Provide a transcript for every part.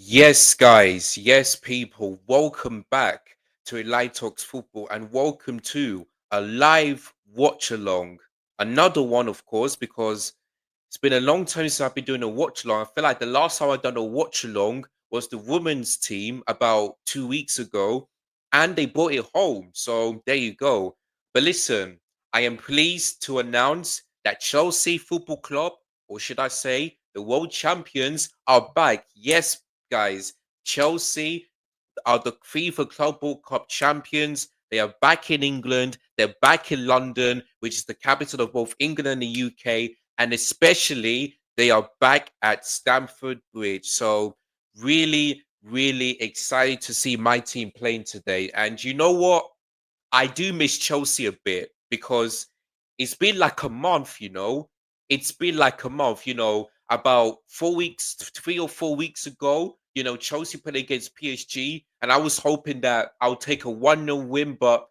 Yes, guys. Yes, people. Welcome back to Light Talks Football and welcome to a live watch along. Another one, of course, because it's been a long time since I've been doing a watch along. I feel like the last time I've done a watch along was the women's team about 2 weeks ago, and they brought it home. So there you go. But listen, I am pleased to announce that Chelsea Football Club, or should I say, the world champions, are back. Yes, guys, Chelsea are the FIFA Club World Cup champions. They are back in England. They're back in London, which is the capital of both England and the UK. And especially, they are back at Stamford Bridge. So, really, really excited to see my team playing today. And you know what? I do miss Chelsea a bit because it's been like a month, It's been like a month, about 4 weeks, 3 or 4 weeks ago, Chelsea played against PSG, and I was hoping that I'll take a 1-0 win, but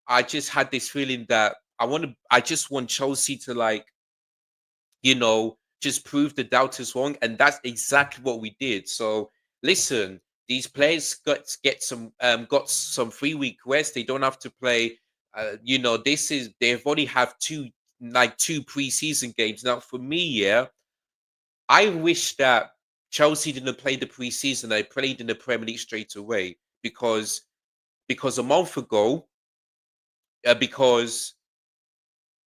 I just had this feeling that I just want Chelsea to just prove the doubters wrong. And that's exactly what we did. So listen, these players got some 3 week rest. They don't have to play. They've already have two preseason games. Now for me, yeah, I wish that Chelsea didn't play the preseason. They played in the Premier League straight away because a month ago, because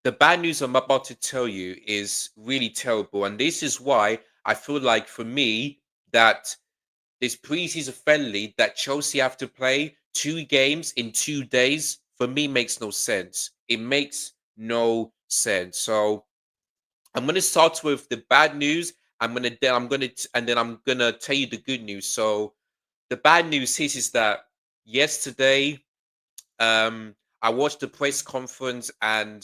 the bad news I'm about to tell you is really terrible. And this is why I feel like for me that this preseason friendly that Chelsea have to play 2 games in 2 days for me makes no sense. It makes no sense. So I'm gonna start with the bad news. I'm gonna tell you the good news. So the bad news is that yesterday I watched the press conference and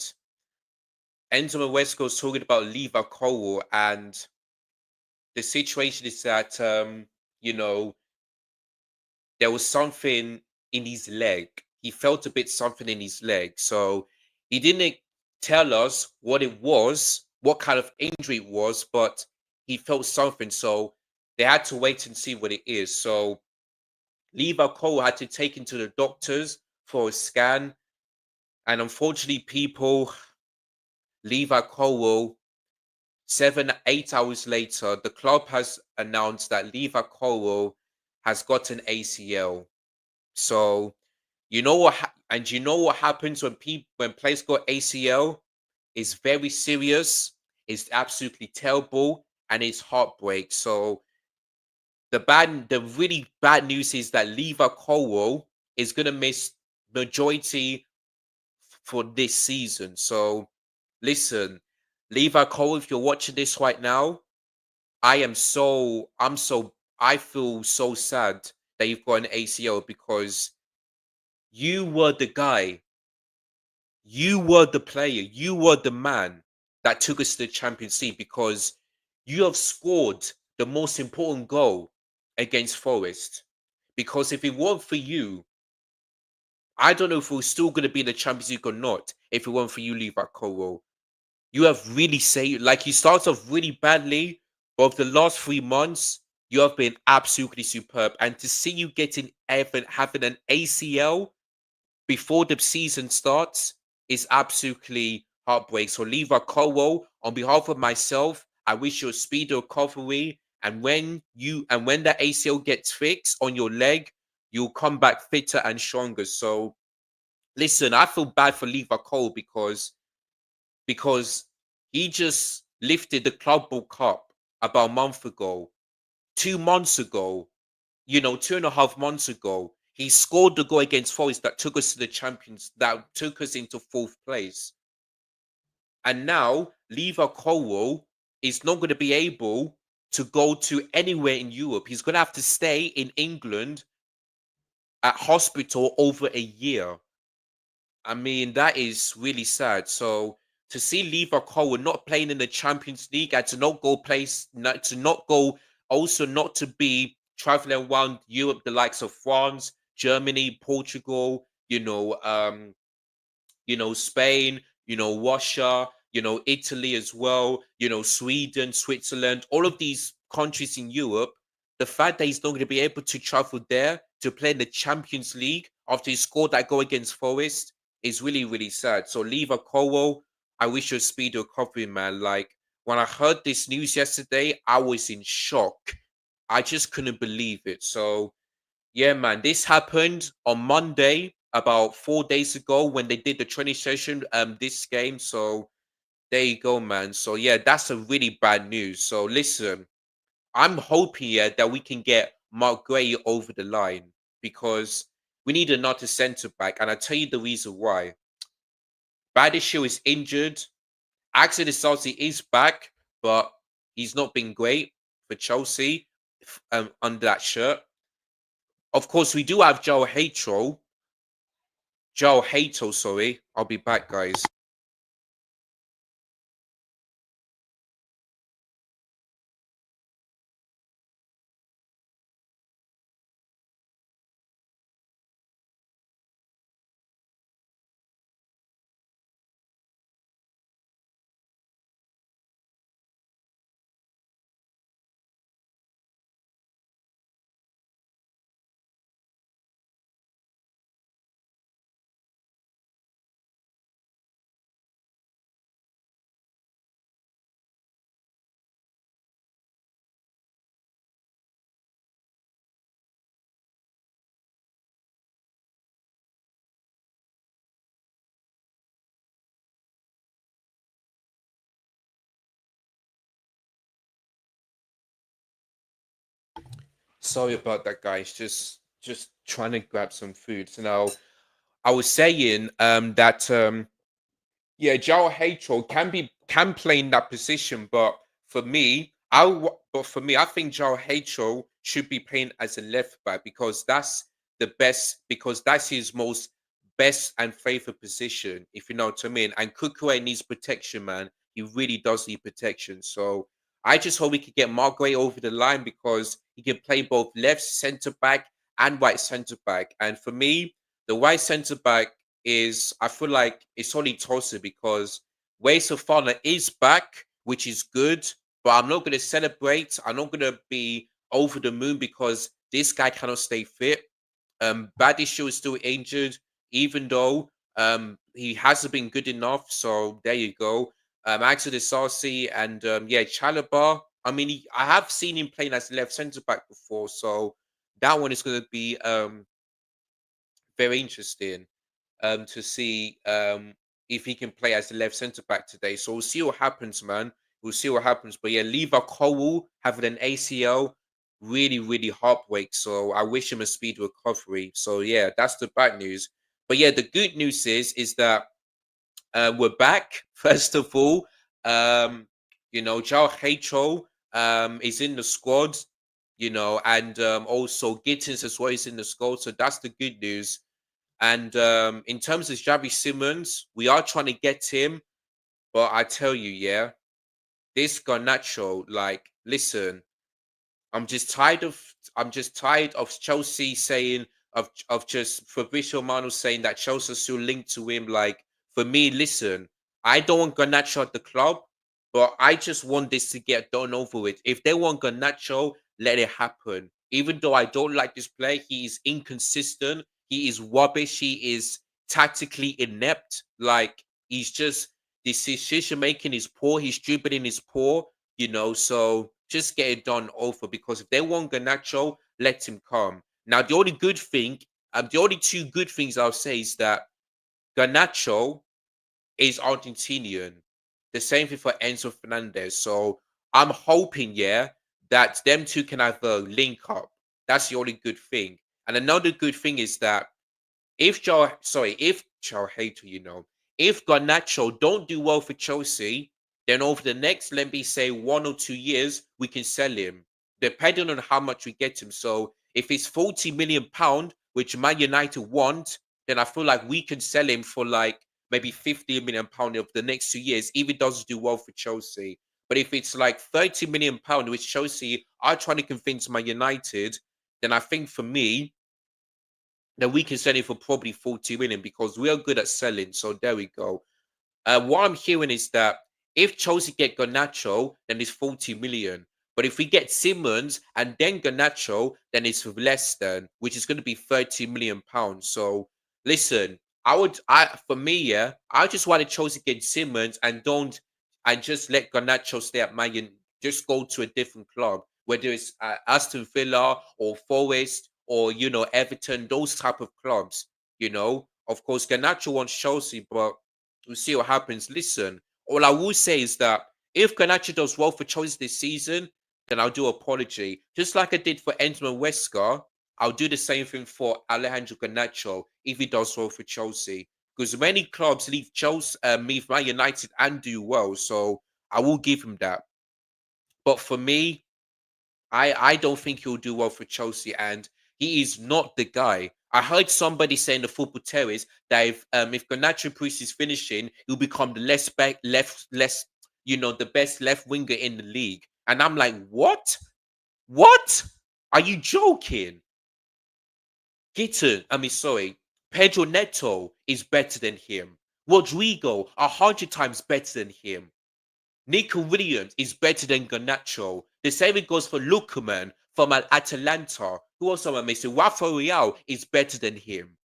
Enzo Maresca was talking about Lever Cole, and the situation is that you know there was something in his leg. He felt a bit something in his leg, so he didn't tell us what it was, what kind of injury it was, but he felt something. So they had to wait and see what it is. So Lever Cole had to take him to the doctors for a scan, and unfortunately, people, Lever Cole 7, 8 hours later, the club has announced that Lever Cole has got an ACL. So you know what happens when players got ACL? It's very serious. It's absolutely terrible, and it's heartbreak. So the really bad news is that Lever Cole is gonna miss majority for this season. So listen, Levi Cole, if you're watching this right now, I feel so sad that you've got an ACL because you were the guy, you were the player, you were the man that took us to the Champions League because you have scored the most important goal against Forest. Because if it weren't for you, I don't know if we're still going to be in the Champions League or not. If it weren't for you, Levi Cole, you have really saved. Like you started off really badly, but over the last 3 months, you have been absolutely superb. And to see you having an ACL before the season starts is absolutely heartbreak. So Levi Cole, on behalf of myself, I wish you a speedy recovery. And when the ACL gets fixed on your leg, you'll come back fitter and stronger. So listen, I feel bad for Levi Cole because he just lifted the Club World Cup about a month ago, 2 months ago, 2.5 months ago. He scored the goal against Forest that took us to the champions, that took us into fourth place. And now Lever Cole is not going to be able to go to anywhere in Europe. He's going to have to stay in England at hospital over a year. I mean, that is really sad. So to see Lever Cole not playing in the Champions League and to not go, also not to be traveling around Europe, the likes of France, Germany, Portugal, Spain, Russia, Italy as well, Sweden, Switzerland, all of these countries in Europe. the fact that he's not going to be able to travel there to play in the Champions League after he scored that goal against Forest is really, really sad. So, Lever Cowell, I wish you a speedy recovery, man. Like, when I heard this news yesterday, I was in shock. I just couldn't believe it. So, yeah, man, this happened on Monday, about 4 days ago, when they did the training session. This game. So there you go, man. So yeah, that's a really bad news. So listen, I'm hoping, yeah, that we can get Mark Gray over the line because we need another centre back, and I'll tell you the reason why. Badishu is injured. Axel Disasi is back, but he's not been great for Chelsea under that shirt. Of course, we do have Joe Hato, sorry. I'll be back, guys. Sorry about that, guys. Just trying to grab some food. So now I was saying that yeah, Joao Hatro can play in that position, but for me, I think Joao Hatro should be playing as a left back because that's the best because that's his most best and favorite position, if you know what I mean. And Kukue needs protection, man. He really does need protection. So I just hope we could get Margaret over the line because he can play both left centre back and right centre back. And for me, the right centre back is I feel like it's only Tulsa because Waste of Fana is back, which is good, but I'm not going to celebrate. I'm not going to be over the moon because this guy cannot stay fit. Badishu is still injured, even though he hasn't been good enough. So there you go. Axel Disasi and yeah, Chalobah. I mean, I have seen him playing as left centre back before, so that one is going to be very interesting to see if he can play as a left centre back today. So we'll see what happens, man. We'll see what happens. But yeah, Lever Cowell having an ACL, really, really heartbreak. So I wish him a speed recovery. So yeah, that's the bad news. But yeah, the good news is that we're back. First of all, Joao Hato is in the squad. And also Gittins as well is in the squad. So that's the good news. And in terms of Xavi Simmons, we are trying to get him, but I tell you, yeah, this Garnacho, like, listen, I'm just tired of Chelsea saying of just Fabrizio Romano saying that Chelsea still linked to him. Like for me, listen, I don't want Garnacho at the club, but I just want this to get done over with. If they want Garnacho, let it happen. Even though I don't like this player, he is inconsistent. He is rubbish. He is tactically inept. Like he's just this decision making is poor. His dribbling is poor. So just get it done over because if they want Garnacho, let him come. Now, the only two good things I'll say is that Garnacho is Argentinian. The same thing for Enzo Fernandez. So I'm hoping, yeah, that them two can have a link up. That's the only good thing. And another good thing is that if Joe Hater, if Garnacho don't do well for Chelsea, then over the next, let me say, 1 or 2 years, we can sell him, depending on how much we get him. So if it's £40 million, which Man United want, then I feel like we can sell him for like maybe £50 million of the next 2 years, if it doesn't do well for Chelsea. But if it's like £30 million, which Chelsea are trying to convince Man United, then I think for me, then we can sell it for probably 40 million because we are good at selling. So there we go. What I'm hearing is that if Chelsea get Garnacho, then it's 40 million. But if we get Simmons and then Garnacho, then it's less than, which is going to be 30 million pounds. So listen, for me, yeah, I just want to Chelsea get Simmons and don't and just let Garnacho stay at Man United. Just go to a different club, whether it's Aston Villa or Forest or Everton, those type of clubs. Of course, Garnacho wants Chelsea, but we'll see what happens. Listen, all I will say is that if Garnacho does well for Chelsea this season, then I'll do apology. Just like I did for Enzo and Wesker, I'll do the same thing for Alejandro Garnacho if he does well for Chelsea. Because many clubs leave Chelsea, leave Man United and do well. So I will give him that. But for me, I don't think he'll do well for Chelsea, and he is not the guy. I heard somebody say in the football terrace that if Garnacho Bruce is finishing, he'll become the the best left winger in the league. And I'm like, what? What? Are you joking? Sorry, Pedro Neto is better than him. Rodrigo, 100 times better than him. Nico Williams is better than Garnacho. The same goes for Lukaman from Atalanta. Who else am I missing? Rafa Real is better than him.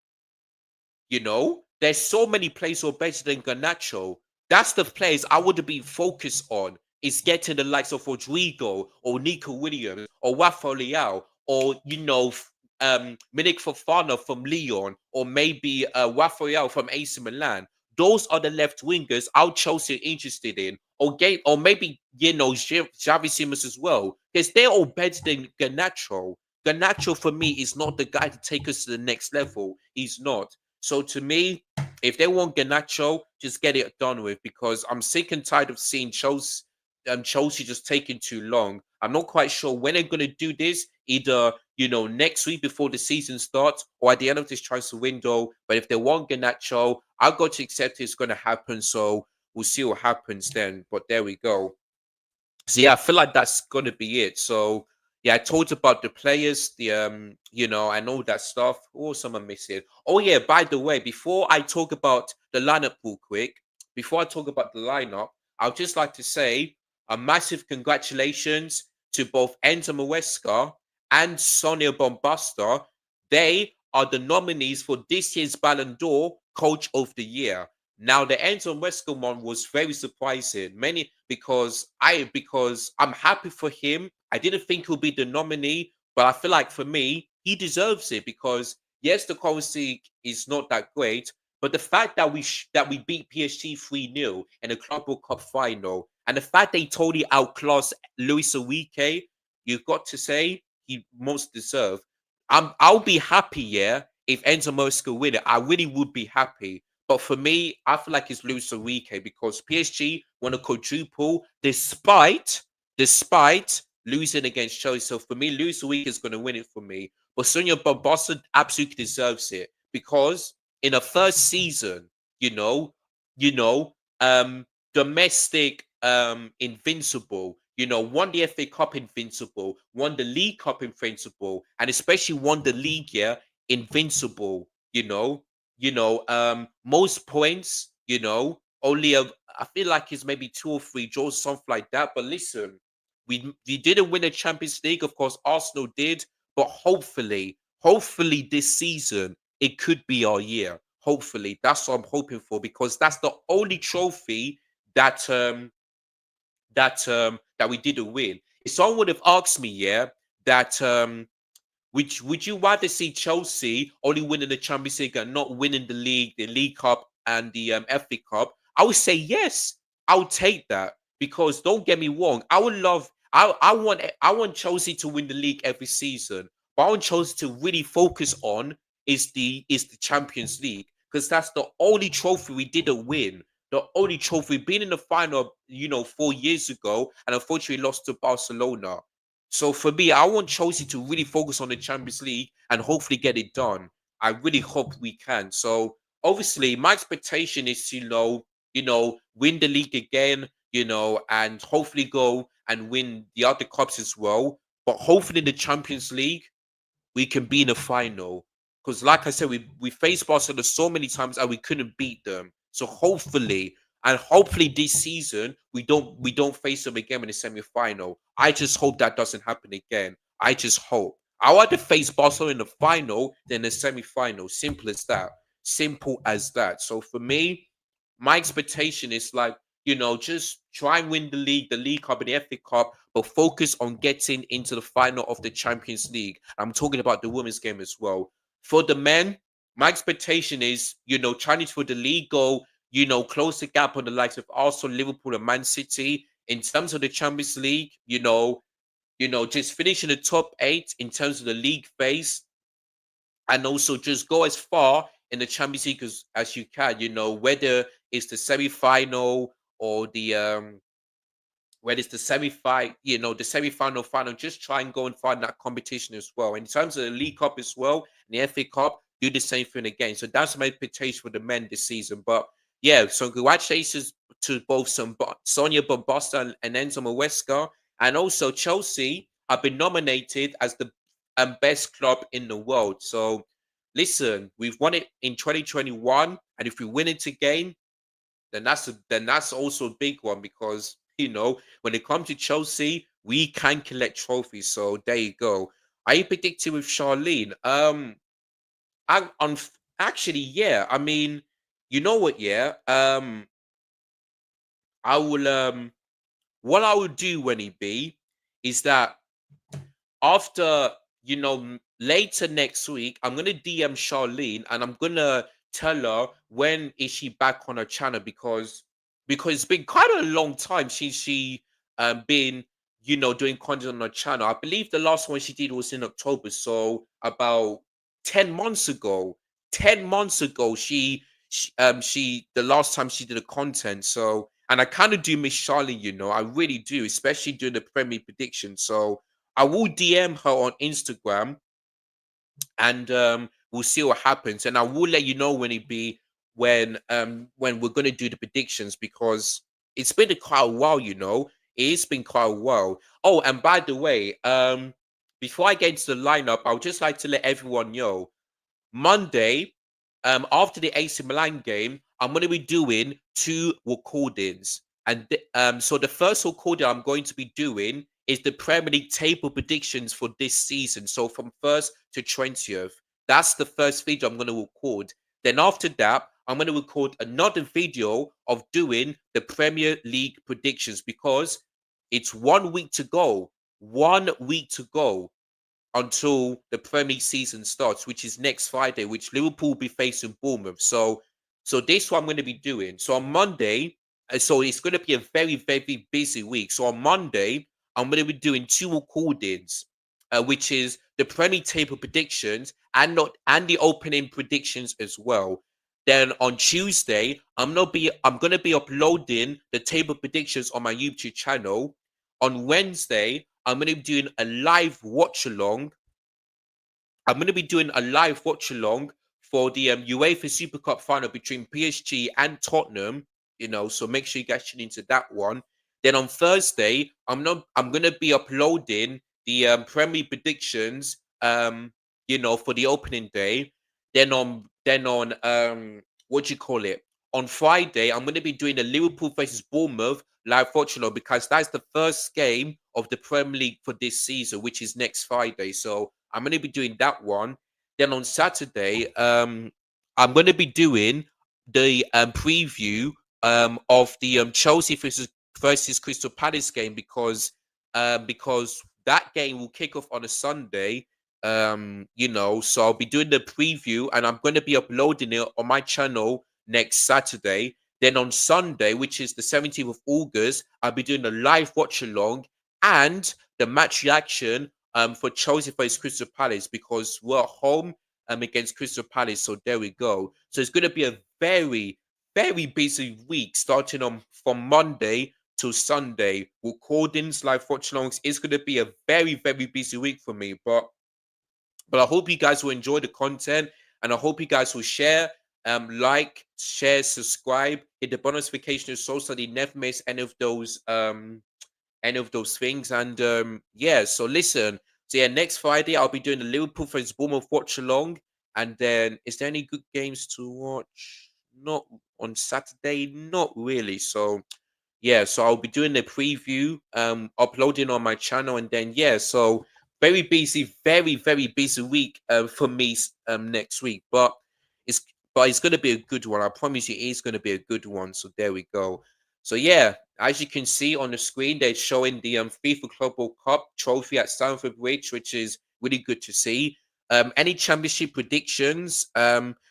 There's so many players who are better than Garnacho. That's the players I would have been focused on. Is getting the likes of Rodrigo or Nico Williams or Rafa Leao or Milik Fofana from Lyon or maybe Rafael from AC Milan. Those are the left wingers our Chelsea are interested in, or maybe Xavi Simons as well, because they're all better than Garnacho. Garnacho for me is not the guy to take us to the next level. He's not. So to me, if they want Garnacho, just get it done with, because I'm sick and tired of seeing Chelsea just taking too long. I'm not quite sure when they're going to do this, either, next week before the season starts or at the end of this transfer window. But if they want Garnacho, I've got to accept it's going to happen. So we'll see what happens then. But there we go. So yeah, I feel like that's gonna be it. So yeah, I told you about the players, and all that stuff. Oh, someone missing. Oh yeah, by the way, before I talk about the lineup real quick, before I talk about the lineup, I'd just like to say a massive congratulations to both Enzo Maresca and Sonia Bombasta. They are the nominees for this year's Ballon d'Or Coach of the Year. Now, the Enzo Maresca one was very surprising. Because I'm happy for him. I didn't think he'll be the nominee, but I feel like for me, he deserves it because yes, the currency is not that great, but the fact that we beat PSG 3-0 in the Club World Cup final, and the fact they totally outclassed Luis Enrique, you've got to say he most deserved. I'll be happy, yeah, if Enzo Maresca win it. I really would be happy. But for me, I feel like it's Luis Enrique because PSG won a quadruple despite losing against Chelsea. So for me, Luis Enrique is going to win it for me. But Sonia Bombasa absolutely deserves it because in a first season, you know, you know, domestic invincible, won the FA Cup invincible, won the League Cup invincible, and especially won the league, yeah, invincible, most points, only I feel like it's maybe 2 or 3 draws, something like that. But listen, we didn't win the Champions League, of course, Arsenal did, but hopefully this season it could be our year. Hopefully, that's what I'm hoping for because that's the only trophy that that we didn't win. If someone would have asked me, yeah, that would you rather see Chelsea only winning the Champions League and not winning the League Cup and the FA Cup? I would say yes. I would take that because don't get me wrong. I want Chelsea to win the league every season, but I want Chelsea to really focus on is the Champions League because that's the only trophy we didn't win. The only trophy being in the final, 4 years ago, and unfortunately lost to Barcelona. So for me, I want Chelsea to really focus on the Champions League and hopefully get it done. I really hope we can. So obviously, my expectation is to win the league again, and hopefully go and win the other cups as well. But hopefully, in the Champions League, we can be in the final. Because, like I said, we faced Barcelona so many times and we couldn't beat them. So hopefully, And hopefully this season we don't face them again in the semi-final. I just hope that doesn't happen again. I just hope. I want to face Barcelona in the final than the semi-final. Simple as that. Simple as that. So for me, my expectation is like, just try and win the League Cup and the FA Cup, but focus on getting into the final of the Champions League. I'm talking about the women's game as well. For the men, my expectation is, Chinese for the league go, close the gap on the likes of Arsenal, Liverpool, and Man City. In terms of the Champions League, just finish in the top 8 in terms of the league phase, and also just go as far in the Champions League as you can. Whether it's the semi-final or when it's the semi-final, final, just try and go and find that competition as well. In terms of the League Cup as well, and the FA Cup, do the same thing again. So that's my expectation for the men this season. But yeah, so congratulations to both Sonia Bombasta and Enzo Maresca, and also Chelsea have been nominated as the best club in the world. So listen, we've won it in 2021, and if we win it again, then that's also a big one, because when it comes to Chelsea, we can collect trophies. So there you go. Are you predicting with Charlene? I on actually, yeah. I mean, you know what? Yeah. I will. What I will do when he be is that after later next week, I'm gonna DM Charlene and I'm gonna tell her when is she back on her channel, because it's been quite a long time since she been doing content on her channel. I believe the last one she did was in October, so about 10 months ago. 10 months ago, she the last time she did a content. So, and I kind of do miss Charlene, I really do, especially doing the Premier prediction. So I will DM her on Instagram, and we'll see what happens. And I will let you know when we're gonna do the predictions, because it's been quite a while. It's been quite a while. Oh, and by the way, before I get into the lineup, I would just like to let everyone know Monday, after the AC Milan game, I'm going to be doing 2 recordings. And so the first recording I'm going to be doing is the Premier League table predictions for this season. So from 1st to 20th. That's the first video I'm going to record. Then after that, I'm going to record another video of doing the Premier League predictions, because it's 1 week to go. 1 week to go until the Premier League season starts, which is next Friday, which Liverpool will be facing Bournemouth. So this what I'm going to be doing. So on Monday, so it's going to be a very, very busy week. So on Monday, I'm going to be doing 2 recordings, which is the Premier League table predictions and the opening predictions as well. Then on Tuesday, I'm gonna be uploading the table predictions on my YouTube channel. On Wednesday, I'm gonna be doing a live watch along. I'm going to be doing a live watch along for the UEFA Super Cup final between PSG and Tottenham. So make sure you guys tune into that one. Then on Thursday, I'm going to be uploading the Premier predictions. For the opening day. Then on what do you call it? On Friday, I'm going to be doing the Liverpool versus Bournemouth live watch along, because that's the first game of the Premier League for this season, which is next Friday. So I'm going to be doing that one. Then on Saturday, I'm going to be doing the preview of the Chelsea versus Crystal Palace game, because that game will kick off on a Sunday. So I'll be doing the preview, and I'm going to be uploading it on my channel next Saturday. Then on Sunday, which is the 17th of August, I'll be doing a live watch along and the match reaction for Chelsea versus Crystal Palace, because we're at home against Crystal Palace. So there we go. So it's going to be a very, very busy week, starting on from Monday to Sunday. Recordings, live watch alongs. It's going to be a very, very busy week for me. But I hope you guys will enjoy the content, and I hope you guys will share, like, share, subscribe, hit the notification so that you never miss any of those things. And yeah, so listen. So yeah, next Friday I'll be doing the Liverpool versus Bournemouth watch along. And then, is there any good games to watch? Not on Saturday? Not really. So yeah, so I'll be doing the preview, uploading on my channel, and then yeah, so very busy, very busy week for me next week. It's it's gonna be a good one. I promise you, it's gonna be a good one. So there we go. So yeah, as you can see on the screen, they're showing the FIFA Club World Cup trophy at Stamford Bridge, which is really good to see. Any championship predictions?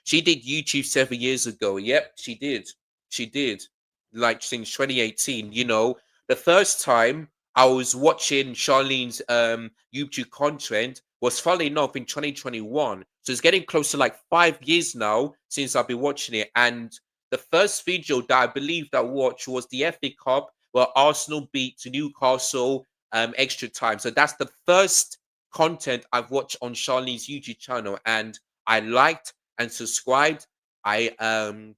She did YouTube 7 years ago. Yep, she did. She did like since 2018. You know, the first time I was watching Charlene's YouTube content was funnily enough in 2021. So it's getting close to like 5 years now since I've been watching it. And the first video that I believe that I watched was the FA Cup where Arsenal beat Newcastle extra time. So that's the first content I've watched on Charlene's YouTube channel, and I liked and subscribed. I and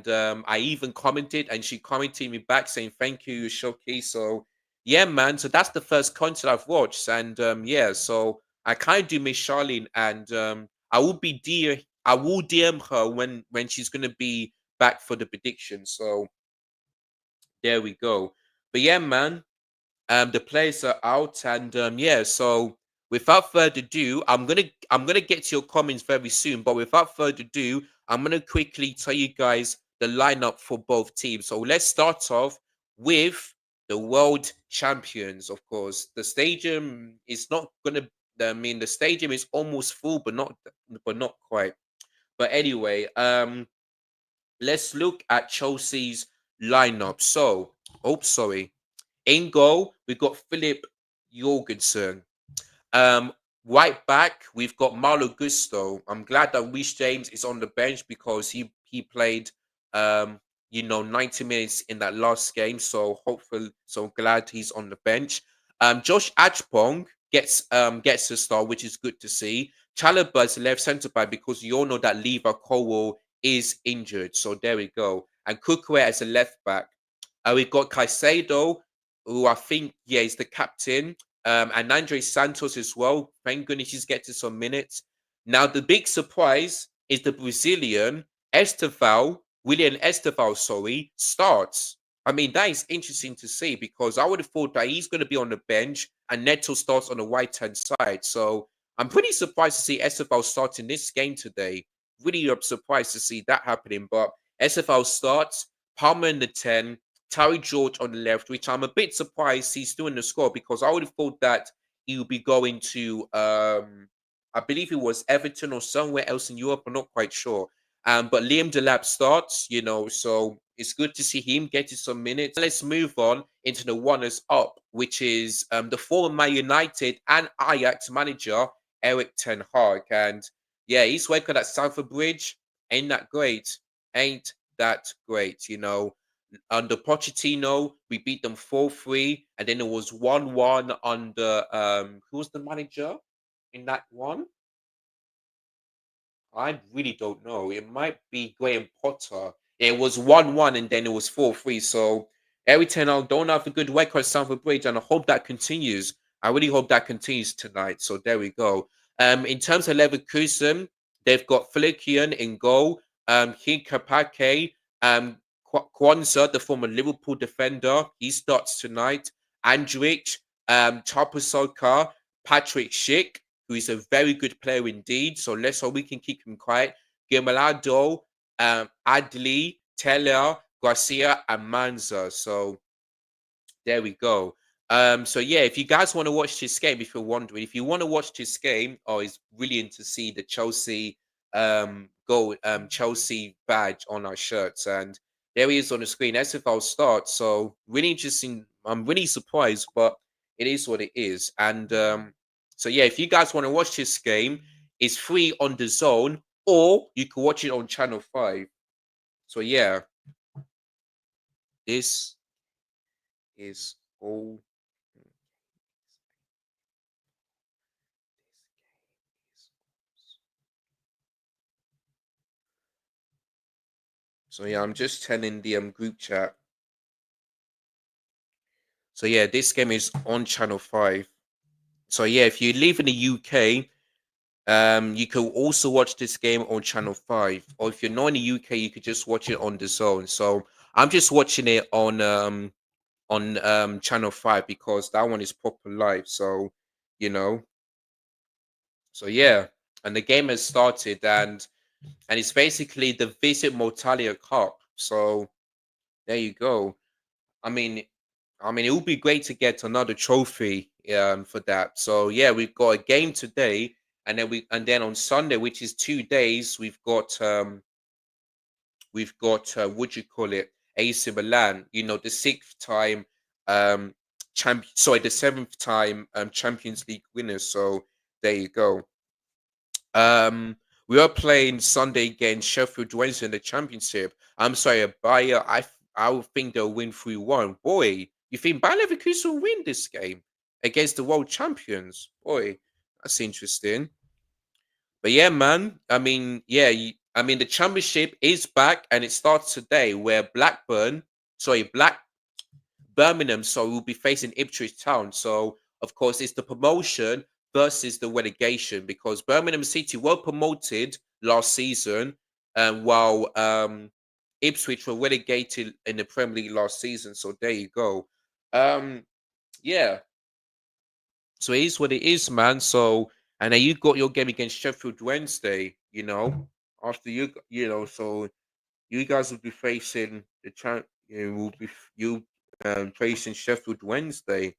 I even commented, and she commented me back saying thank you, Shoki. So yeah, man. So that's the first concert I've watched, and yeah. So I kind of do miss Charlene, and I will DM her when she's gonna be back for the prediction. So there we go. But yeah, man. The players are out, and yeah. So without further ado, I'm gonna get to your comments very soon. But without further ado, I'm gonna quickly tell you guys the lineup for both teams. So let's start off with the world champions. Of course, the stadium is not gonna. I mean, the stadium is almost full, but not quite. But anyway, let's look at Chelsea's lineup. So, oh, sorry. In goal, we've got Philip Jorgensen. Um, right back, we've got Marlo Gusto. I'm glad that Reece James is on the bench because he played 90 minutes in that last game. So glad he's on the bench. Josh Achpong gets a start, which is good to see. Chalobah's left centre back because you all know that Lever Cowell is injured. So there we go. And Kukwe as a left back. We've got Caicedo, who I think, yeah, is the captain. And Andre Santos as well. Thank goodness he's getting some minutes. Now, the big surprise is the Brazilian William Esteval, sorry, starts. I mean, that is interesting to see because I would have thought that he's going to be on the bench and Neto starts on the right hand side. So I'm pretty surprised to see Esteval start in this game today. Really surprised to see that happening. But Esteval starts, Palmer in the 10, Terry George on the left, which I'm a bit surprised he's doing the score because I would have thought that he would be going to, I believe it was Everton or somewhere else in Europe. I'm not quite sure. But Liam Delap starts, so it's good to see him getting some minutes. Let's move on into the runners up, which is the former Man United and Ajax manager, Eric Ten Hag. And yeah, his record at Stamford Bridge ain't that great. Ain't that great. Under Pochettino, we beat them 4-3, and then it was 1-1 under who was the manager in that one? I really don't know. It might be Graham Potter. It was 1-1 and then it was 4-3. So every 10 I don't have a good record at Stamford Bridge, and I hope that continues. I really hope that continues tonight. So there we go. In terms of Leverkusen, they've got Flikian in goal, Hinkapake, Kwanzaa, the former Liverpool defender, he starts tonight. Andrich, Chapusoka, Patrick Schick, who is a very good player indeed. So let's hope we can keep him quiet. Gemalado, Adli, Teller, Garcia, and Manza. So there we go. So yeah, if you guys want to watch this game, if you're wondering, if you want to watch this game, it's brilliant to see the Chelsea Chelsea badge on our shirts. And there he is on the screen. SFL start. So really interesting. I'm really surprised, but it is what it is. And so yeah, if you guys want to watch this game, it's free on the zone, or you can watch it on channel 5. So yeah, this is all. So yeah, I'm just telling the group chat. So yeah, this game is on channel 5. So yeah, if you live in the UK, You can also watch this game on Channel 5, or if you're not in the UK, you could just watch it on the Zone. So I'm just watching it on Channel 5 because that one is proper live. So, you know, so yeah. And the game has started, and it's basically the Visit Mortalia Cup. So there you go. I mean, it would be great to get another trophy for that. So yeah, we've got a game today, and then on Sunday, which is 2 days, we've got what do you call it, AC Milan. You know, the sixth time the seventh time Champions League winners. So there you go. Um, we are playing Sunday against Sheffield Wednesday in the Championship. I'm sorry, Bayer. I would think they'll win 3-1. Boy, you think Bayer Leverkusen will win this game against the world champions? Boy, that's interesting. But yeah, man. The Championship is back and it starts today. Where Birmingham, so we'll be facing Ipswich Town. So, of course, it's the promotion versus the relegation because Birmingham City were promoted last season, while Ipswich were relegated in the Premier League last season. So there you go. Um, yeah. So it is what it is, man. So and then you got your game against Sheffield Wednesday. After so you guys will be facing the champ. You will be you facing Sheffield Wednesday.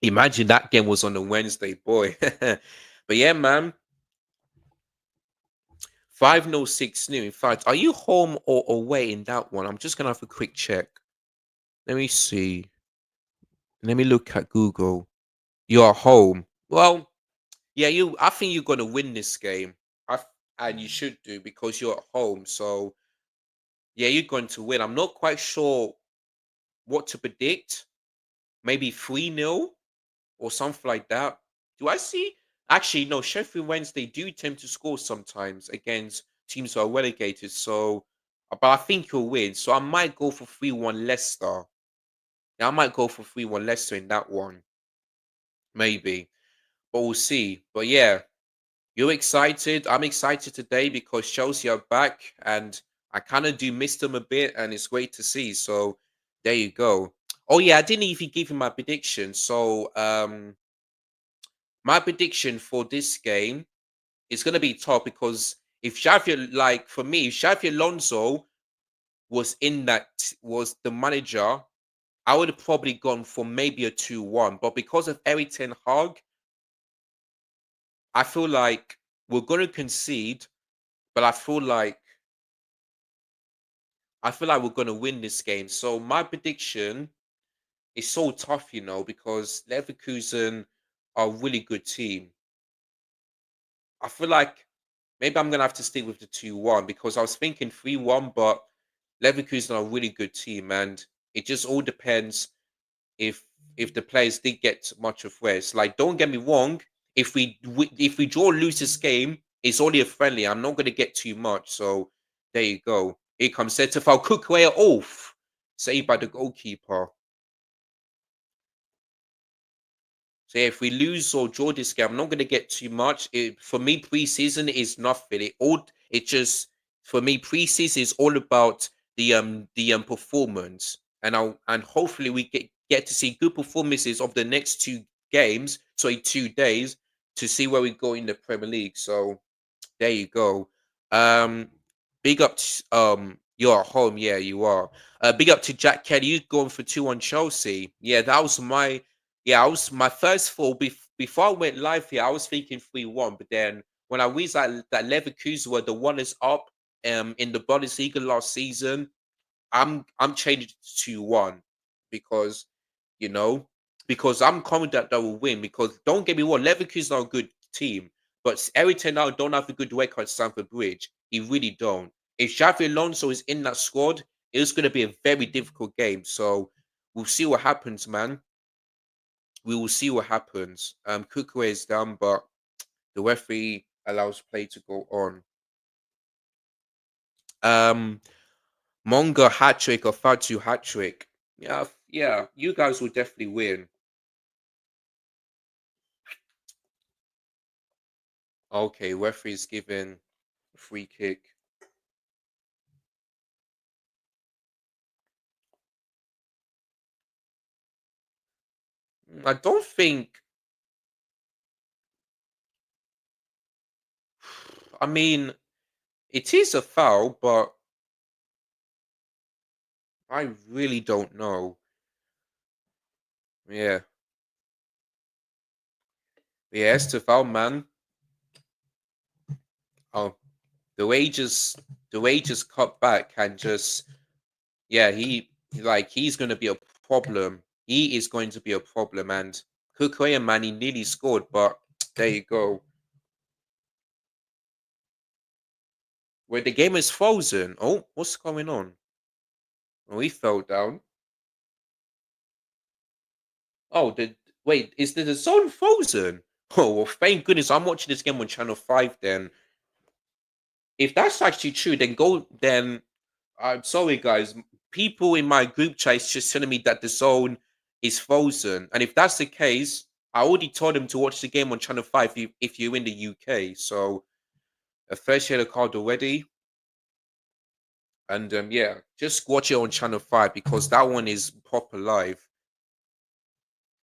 Imagine that game was on a Wednesday, boy. But yeah, man, 5-0, 6-0. In fact, are you home or away in that one? I'm just gonna have a quick check. Let me see. Let me look at Google. You are home. Well, yeah, I think you're gonna win this game. And you should do because you're at home. So yeah, you're going to win. I'm not quite sure what to predict. Maybe 3-0 or something like that. Do I see? Actually, no. Sheffield Wednesday do tend to score sometimes against teams who are relegated. So, but I think you'll win. So I might go for 3-1 Leicester. Yeah, I might go for 3-1 Leicester in that one. Maybe, but we'll see. But yeah, you're excited. I'm excited today because Chelsea are back, and I kind of do miss them a bit, and it's great to see. So there you go. Oh yeah, I didn't even give you my prediction. So my prediction for this game is going to be tough because if Xavi, like for me, if Xavi Alonso was the manager, I would have probably gone for maybe a 2-1. But because of Eric Ten Hag, I feel like we're going to concede, but I feel like we're going to win this game. So my prediction is so tough, because Leverkusen are a really good team. I feel like maybe I'm gonna have to stick with the 2-1 because I was thinking 3-1, but Leverkusen are a really good team, and it just all depends if if the players did get much of rest. Like, don't get me wrong, if we draw or lose this game, it's only a friendly. I'm not gonna get too much. So there you go. Here comes Setafal Cookway off, saved by the goalkeeper. So yeah, if we lose or draw this game, I'm not going to get too much. For me, preseason is nothing. For me, preseason is all about the performance, and hopefully we get to see good performances of the next 2 games, sorry, 2 days, to see where we go in the Premier League. So there you go. Um, big up. You're at home. Yeah, you are. Big up to Jack Kelly. You going for 2 on Chelsea? Yeah, that was my. Yeah, I was my first thought before I went live here. I was thinking 3-1, but then when I realized that Leverkusen were the runners up in the Bundesliga last season, I'm changing to 2-1 because you know because I'm confident that will win. Because don't get me wrong, Leverkusen are a good team, but Eric Ten Hag don't have a good record at Stamford Bridge. He really don't. If Xavi Alonso is in that squad, it's going to be a very difficult game. So we'll see what happens, man. We will see what happens. Kukue is down, but the referee allows play to go on. Um, Monga hat trick or Fatu hat trick. Yeah, yeah, you guys will definitely win. Okay, referee's given a free kick. I don't think. I mean, it is a foul, but I really don't know. Yeah, yeah, it's a foul, man. Oh, the way he just the way he just cut back and just yeah, he's going to be a problem. He is going to be a problem, and Kukuya, man, he nearly scored, but there you go. Where the game is frozen. Oh, what's going on? Oh, he fell down. Oh, wait, is the zone frozen? Oh, well, thank goodness I'm watching this game on Channel 5 then. If that's actually true, then go then I'm sorry guys. People in my group chat is just telling me that the zone is frozen. And if that's the case, I already told them to watch the game on Channel 5 if you're in the UK. So a first yellow card already. And yeah, just watch it on Channel 5 because that one is proper live.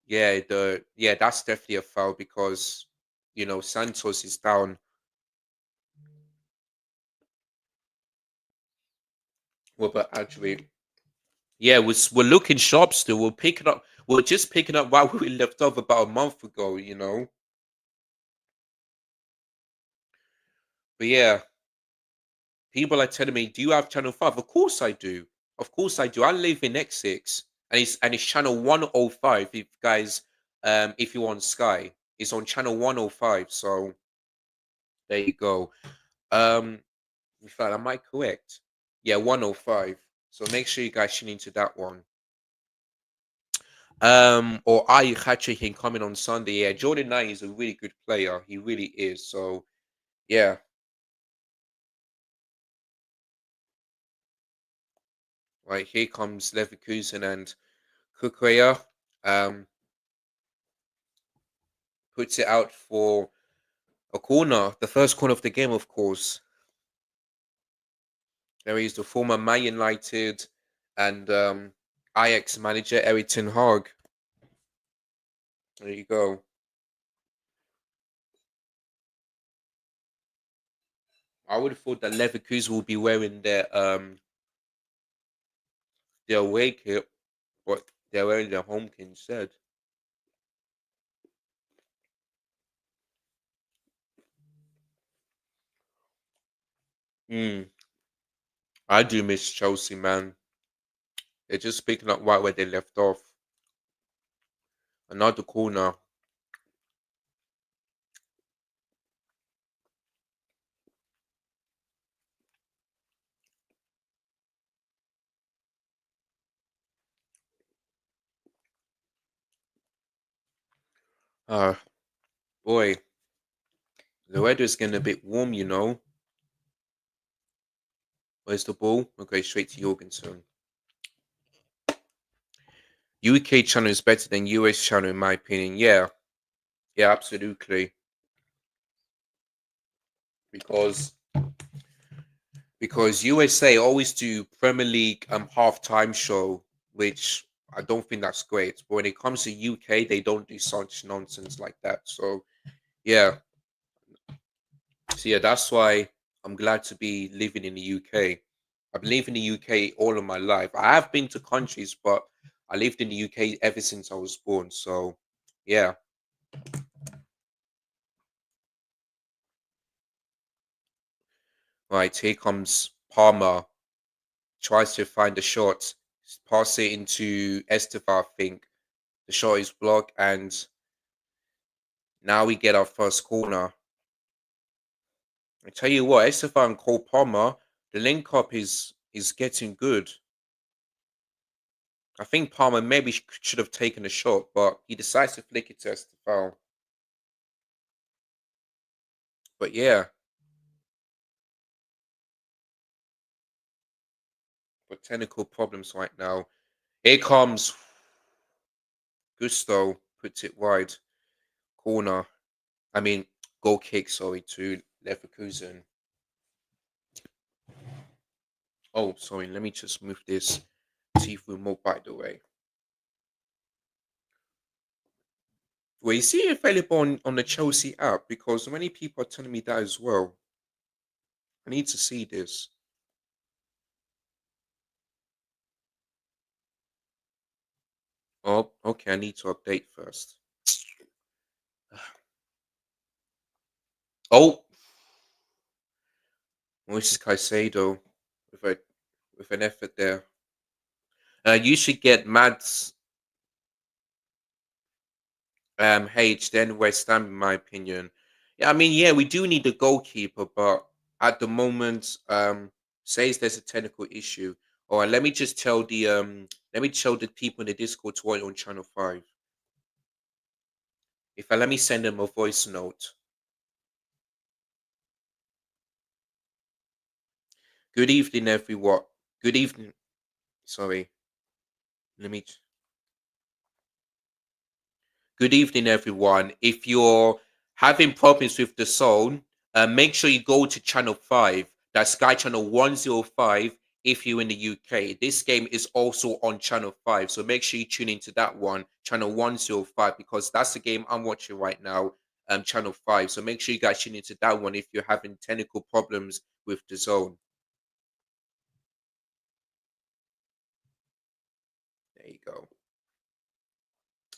Yeah, that's definitely a foul because Santos is down. Well, but actually, yeah, we're looking sharp still. We're picking up. We're just picking up while we left off about a month ago. But yeah, people are telling me, "Do you have Channel 5?" Of course I do. Of course I do. I live in X6, and it's Channel 105. If you're on Sky, it's on Channel 105. So there you go. Um, in fact, am I correct? Yeah, 105. So make sure you guys tune into that one. Or are you catching him coming on Sunday? Yeah, Jordan Knight is a really good player. He really is. So yeah, right here comes Leverkusen and Kukuya. Um, puts it out for a corner, the first corner of the game, of course. There is the former Man United and Ajax manager Eric Ten Hag. There you go. I would have thought that Leverkusen will be wearing their away kit, but they're wearing their home kit instead. Mm, I do miss Chelsea, man. They're just picking up right where they left off. Another corner. Ah, boy, the weather's getting a bit warm. Where's the ball? Okay, straight to Jorgensen. UK channel is better than US channel in my opinion. Yeah, yeah, absolutely. Because USA always do Premier League halftime show, which I don't think that's great. But when it comes to UK, they don't do such nonsense like that. Yeah, yeah, that's why I'm glad to be living in the UK. I've lived in the UK all of my life. I have been to countries, but I lived in the UK ever since I was born. So yeah, right here comes Palmer. Tries to find the shot, pass it into Esteva, I think. The shot is blocked, and now we get our first corner. I tell you what, Esteva and Cole Palmer, the link up is getting good. I think Palmer maybe should have taken a shot, but he decides to flick it to Esteva. But yeah, but technical problems right now. Here comes Gusto, puts it wide. Corner. I mean, goal kick, sorry, to Leverkusen. Oh, sorry, let me just move this TV remote by the way. Well, you see it available on the Chelsea app because many people are telling me that as well. I need to see this. Oh, okay, I need to update first. Oh, Moises Caicedo with a with an effort there. You should get Mads H then West Ham, in my opinion. Yeah, I mean, yeah, we do need a goalkeeper, but at the moment, says there's a technical issue. All right, let me tell the people in the Discord to wait on Channel 5. If I let me send them a voice note. Good evening, everyone. Good evening. Sorry, let me. Good evening, everyone. If you're having problems with the zone, make sure you go to Channel 5. That's Sky Channel 105 if you're in the UK. This game is also on Channel 5. So make sure you tune into that one, Channel 105, because that's the game I'm watching right now, Channel 5. So make sure you guys tune into that one if you're having technical problems with the zone. There you go.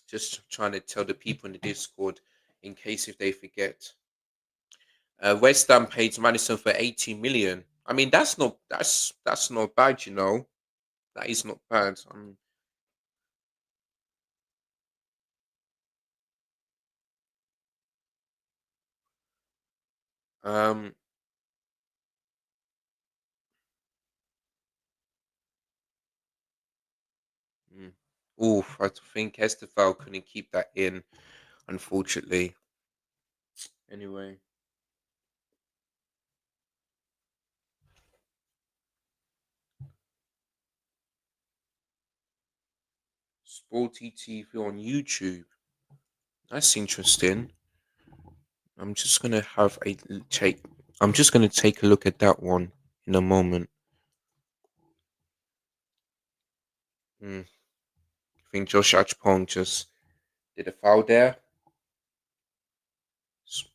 Just trying to tell the people in the Discord in case if they forget. West Ham paid Madison for 80 million. I mean, that's not bad, you know. That is not bad. Um, mm. Oof, I think Estefan couldn't keep that in, unfortunately. Anyway, Sporty TV on YouTube. That's interesting. I'm just gonna have a take. I'm just gonna take a look at that one in a moment. Mm. I think Josh Achpong just did a foul there. S-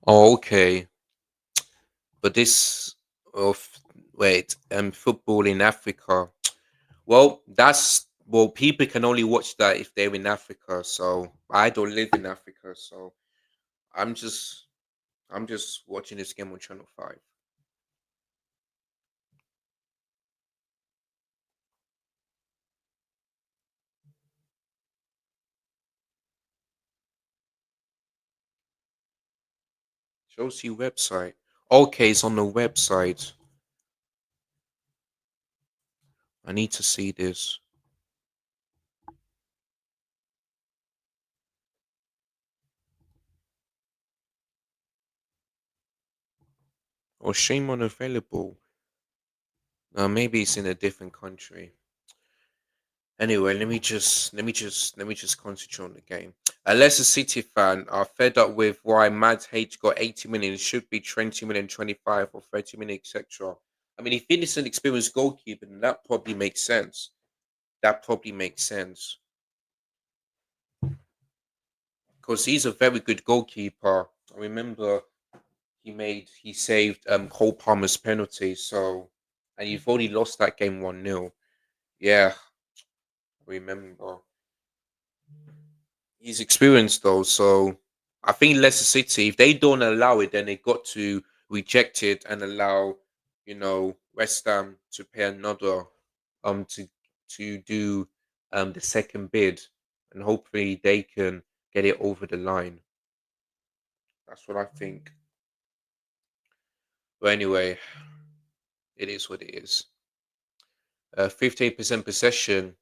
Oh, okay. But this of wait, football in Africa. Well, that's well, people can only watch that if they're in Africa. So I don't live in Africa, so I'm just I'm just watching this game on Channel 5. Chelsea website. Okay, it's on the website. I need to see this. Oh, shame unavailable. Maybe it's in a different country. Anyway, let me just concentrate on the game. A Leicester City fan are fed up with why Mads H got 80 million. It should be 20 million, 25 or 30 million, etc. I mean, if it is an experienced goalkeeper, then that probably makes sense. That probably makes sense because he's a very good goalkeeper. I remember he saved Cole Palmer's penalty. So, and you've already lost that game 1-0. Yeah, I remember. He's experienced though, so I think Leicester City, if they don't allow it, then they got to reject it and allow, West Ham to pay another to do the second bid, and hopefully they can get it over the line. That's what I think. But anyway, it is what it is. 15% possession.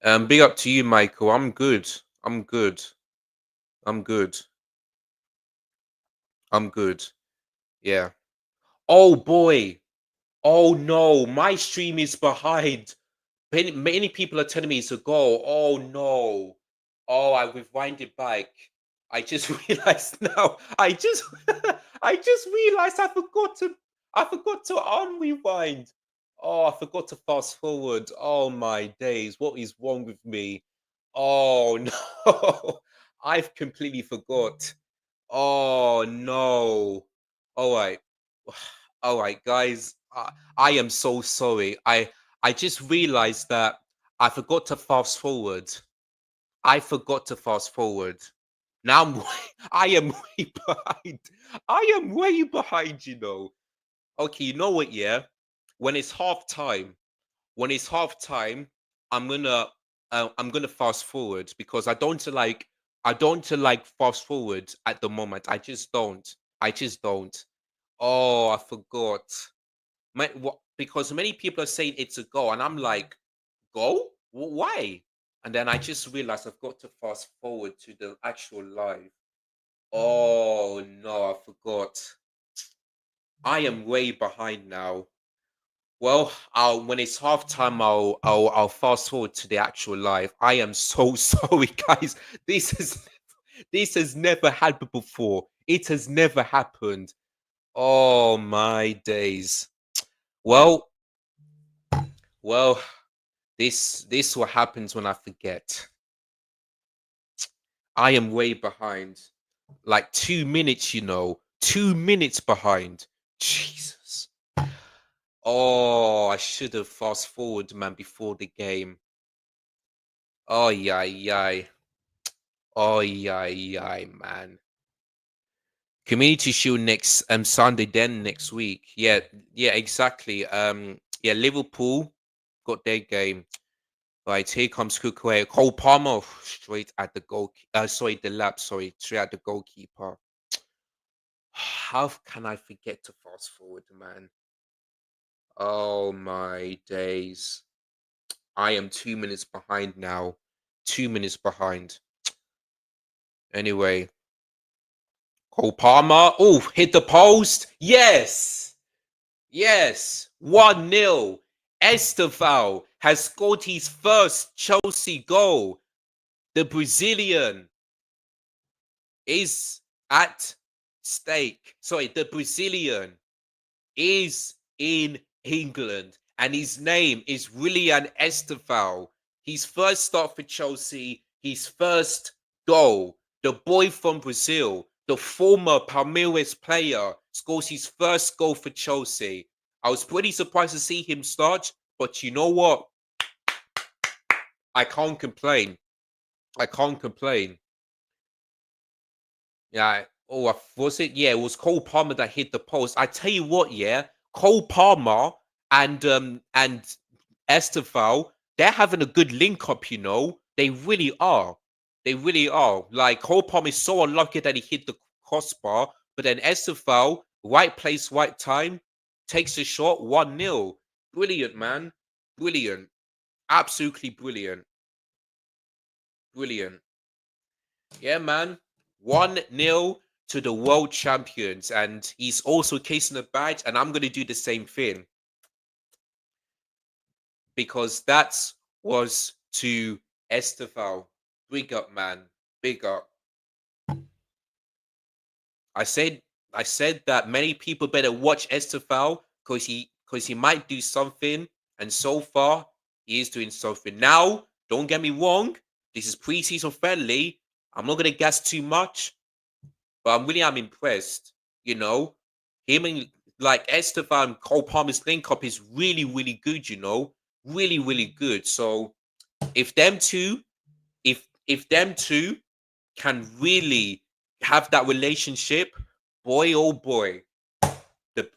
Big up to you, Michael. I'm good. I'm good. I'm good. I'm good. Yeah. Oh boy. Oh no, my stream is behind. Many people are telling me it's a goal. Oh no. Oh, I rewinded back. I just realized now. I just realized I forgot to unrewind. Oh, I forgot to fast forward. Oh my days. What is wrong with me? Oh no. I've completely forgot. Oh no. All right. All right, guys. I am so sorry. I just realized that I forgot to fast forward. I forgot to fast forward. Now I am way behind. I am way behind, you know. Okay, you know what, yeah? When it's half time, when it's half time, I'm gonna fast forward because I don't to like fast forward at the moment. I just don't. I just don't. Oh, I forgot. Because many people are saying it's a goal, and I'm like, go? Why? And then I just realized I've got to fast forward to the actual live. Oh no, I forgot. I am way behind now. Well, when it's half time, I'll fast forward to the actual live. I am so sorry, guys. This has never happened before. It has never happened. Oh my days. Well, well, this what happens when I forget. I am way behind. Like 2 minutes, you know. 2 minutes behind. Jesus. Oh, I should have fast forward, man, before the game. Oh yeah, yeah. Oh yeah, yeah, man. Community Shield next Sunday, then next week. Yeah, yeah, exactly. Yeah, Liverpool got their game. Right, here comes Kukuea. Cole Palmer straight at the goal. Sorry, the lap. Sorry, straight at the goalkeeper. How can I forget to fast forward, man? Oh my days. I am 2 minutes behind now. 2 minutes behind. Anyway, Cole Palmer. Oh, hit the post. Yes. Yes. 1-0. Estevao has scored his first Chelsea goal. The Brazilian is at stake. Sorry, the Brazilian is in England, and his name is Willian Estevao. His first start for Chelsea, his first goal. The boy from Brazil, the former Palmeiras player, scores his first goal for Chelsea. I was pretty surprised to see him start, but you know what? I can't complain. I can't complain. Yeah. Oh, was it? Yeah, it was Cole Palmer that hit the post. I tell you what, yeah, Cole Palmer and Estevao, they're having a good link up. You know, they really are. They really are. Like Cole Palmer is so unlucky that he hit the crossbar, but then Estevao, right place, right time, takes a shot, 1-0. Brilliant, man. Brilliant. Absolutely brilliant. Brilliant. Yeah, man. 1-0 to the world champions. And he's also casing a badge. And I'm going to do the same thing because that was to Estefao. Big up, man. Big up. I said I said that many people better watch Estefao because he might do something. And so far, he is doing something. Now, don't get me wrong. This is preseason friendly. I'm not going to gas too much. But I'm impressed. You know, him and like Esteban Cole Palmer's link up is really, really good, you know. Really, really good. So if them two, if them two can really have that relationship, boy oh boy, the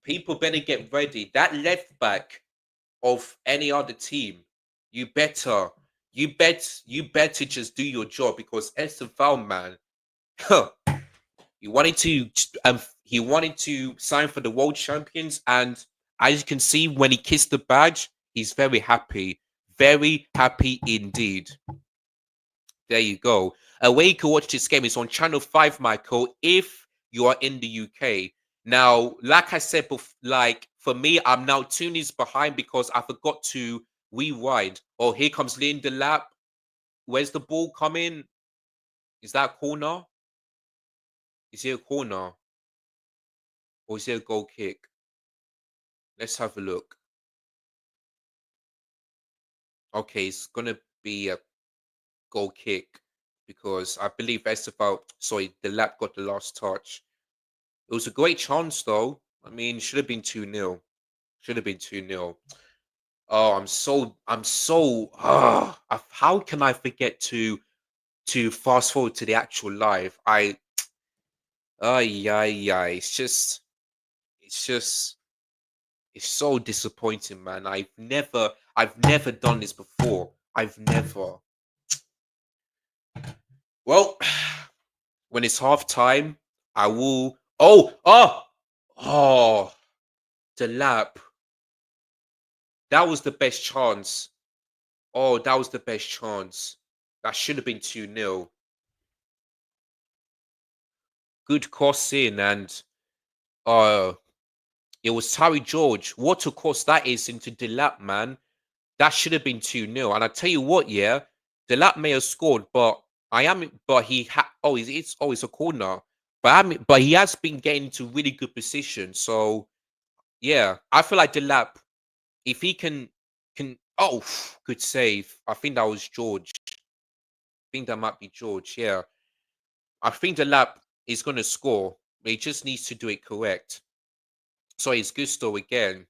people better get ready. That left back of any other team, you better just do your job because Esteban, man, He wanted to he wanted to sign for the world champions, and as you can see, when he kissed the badge, he's very happy indeed. There you go. Where you can watch this game is on Channel 5, Michael, if you are in the UK. Now, like I said, like for me, I'm now 2 minutes behind because I forgot to rewind. Oh, here comes Lindelap. Where's the ball coming? Is that a corner? Is it a corner? Or is it a goal kick? Let's have a look. Okay, it's gonna be a goal kick because I believe Estefao, sorry, the lap got the last touch. It was a great chance though. I mean, should have been 2-0. Should have been 2-0. Oh, how can I forget to fast forward to the actual live? Yeah. It's just, it's so disappointing, man. I've never done this before. I've never. Well, when it's half time, I will. Oh, the lap. That was the best chance. Oh, that was the best chance. That should have been 2-0. Good cross in, and uh, it was Terry George. What a cross that is into Delap, man. That should have been 2-0. And I tell you what, yeah, Delap may have scored, but he had. It's a corner. But he has been getting into really good position. So yeah, I feel like Delap, if he can good save. I think that was George. I think that might be George. Yeah, I think Delap is going to score. But he just needs to do it correct. So it's Gusto again.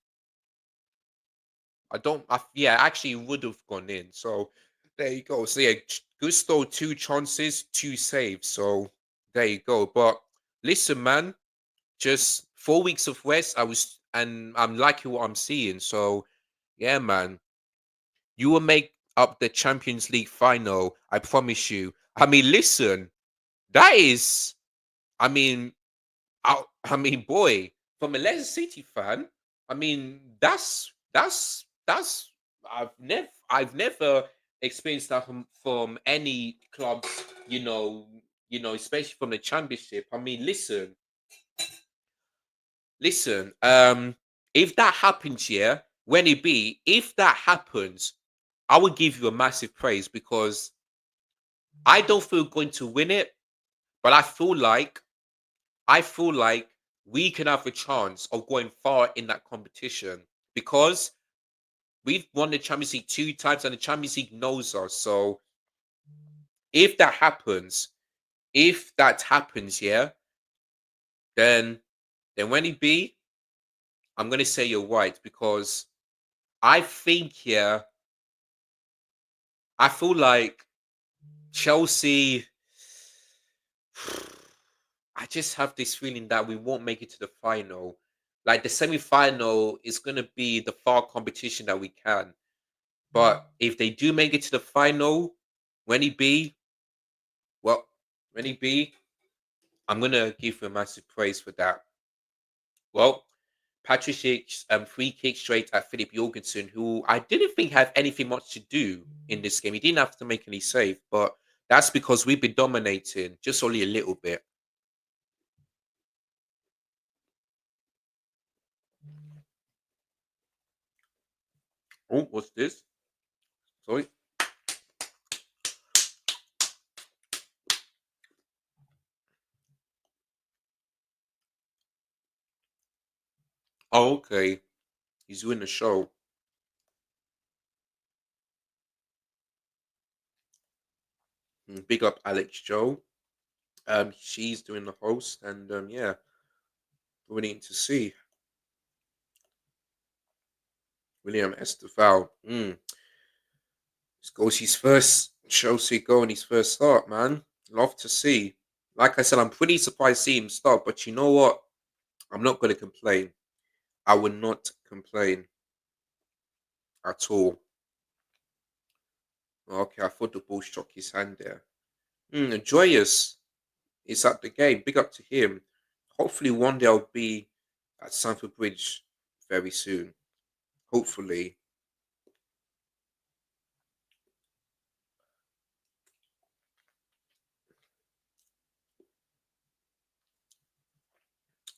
I don't. Yeah, actually, it would have gone in. So there you go. So yeah, Gusto 2 chances, 2 saves. So there you go. But listen, man, just 4 weeks of rest. And I'm liking what I'm seeing. So yeah, man, you will make up the Champions League final. I promise you. I mean, listen, that is. I mean, boy, from a Leicester City fan, I mean, that's I've never experienced that from any club, especially from the Championship. I mean, listen. If that happens, yeah, when it be, if that happens, I would give you a massive praise because I don't feel going to win it, but I feel like we can have a chance of going far in that competition because we've won the Champions League 2 times and the Champions League knows us. So if that happens, yeah, then when it be, I'm gonna say you're right because I think yeah, I feel like Chelsea. I just have this feeling that we won't make it to the final. Like the semi-final is gonna be the far competition that we can. But if they do make it to the final, when he be, well, when he be, I'm gonna give him massive praise for that. Well, Patrick Schick's free kick straight at Philip Jorgensen, who I didn't think had anything much to do in this game. He didn't have to make any save, but that's because we've been dominating just only a little bit. Oh, what's this? Sorry. Oh, okay. He's doing the show. Big up Alex Joe. She's doing the host, and yeah, we're waiting to see William Estefao. Scores his first Chelsea goal in his first start, man. Love to see. Like I said, I'm pretty surprised to see him start, but you know what? I'm not going to complain. I will not complain at all. Okay, I thought the ball struck his hand there. Joyous is at the game. Big up to him. Hopefully, one day I'll be at Stamford Bridge very soon. Hopefully.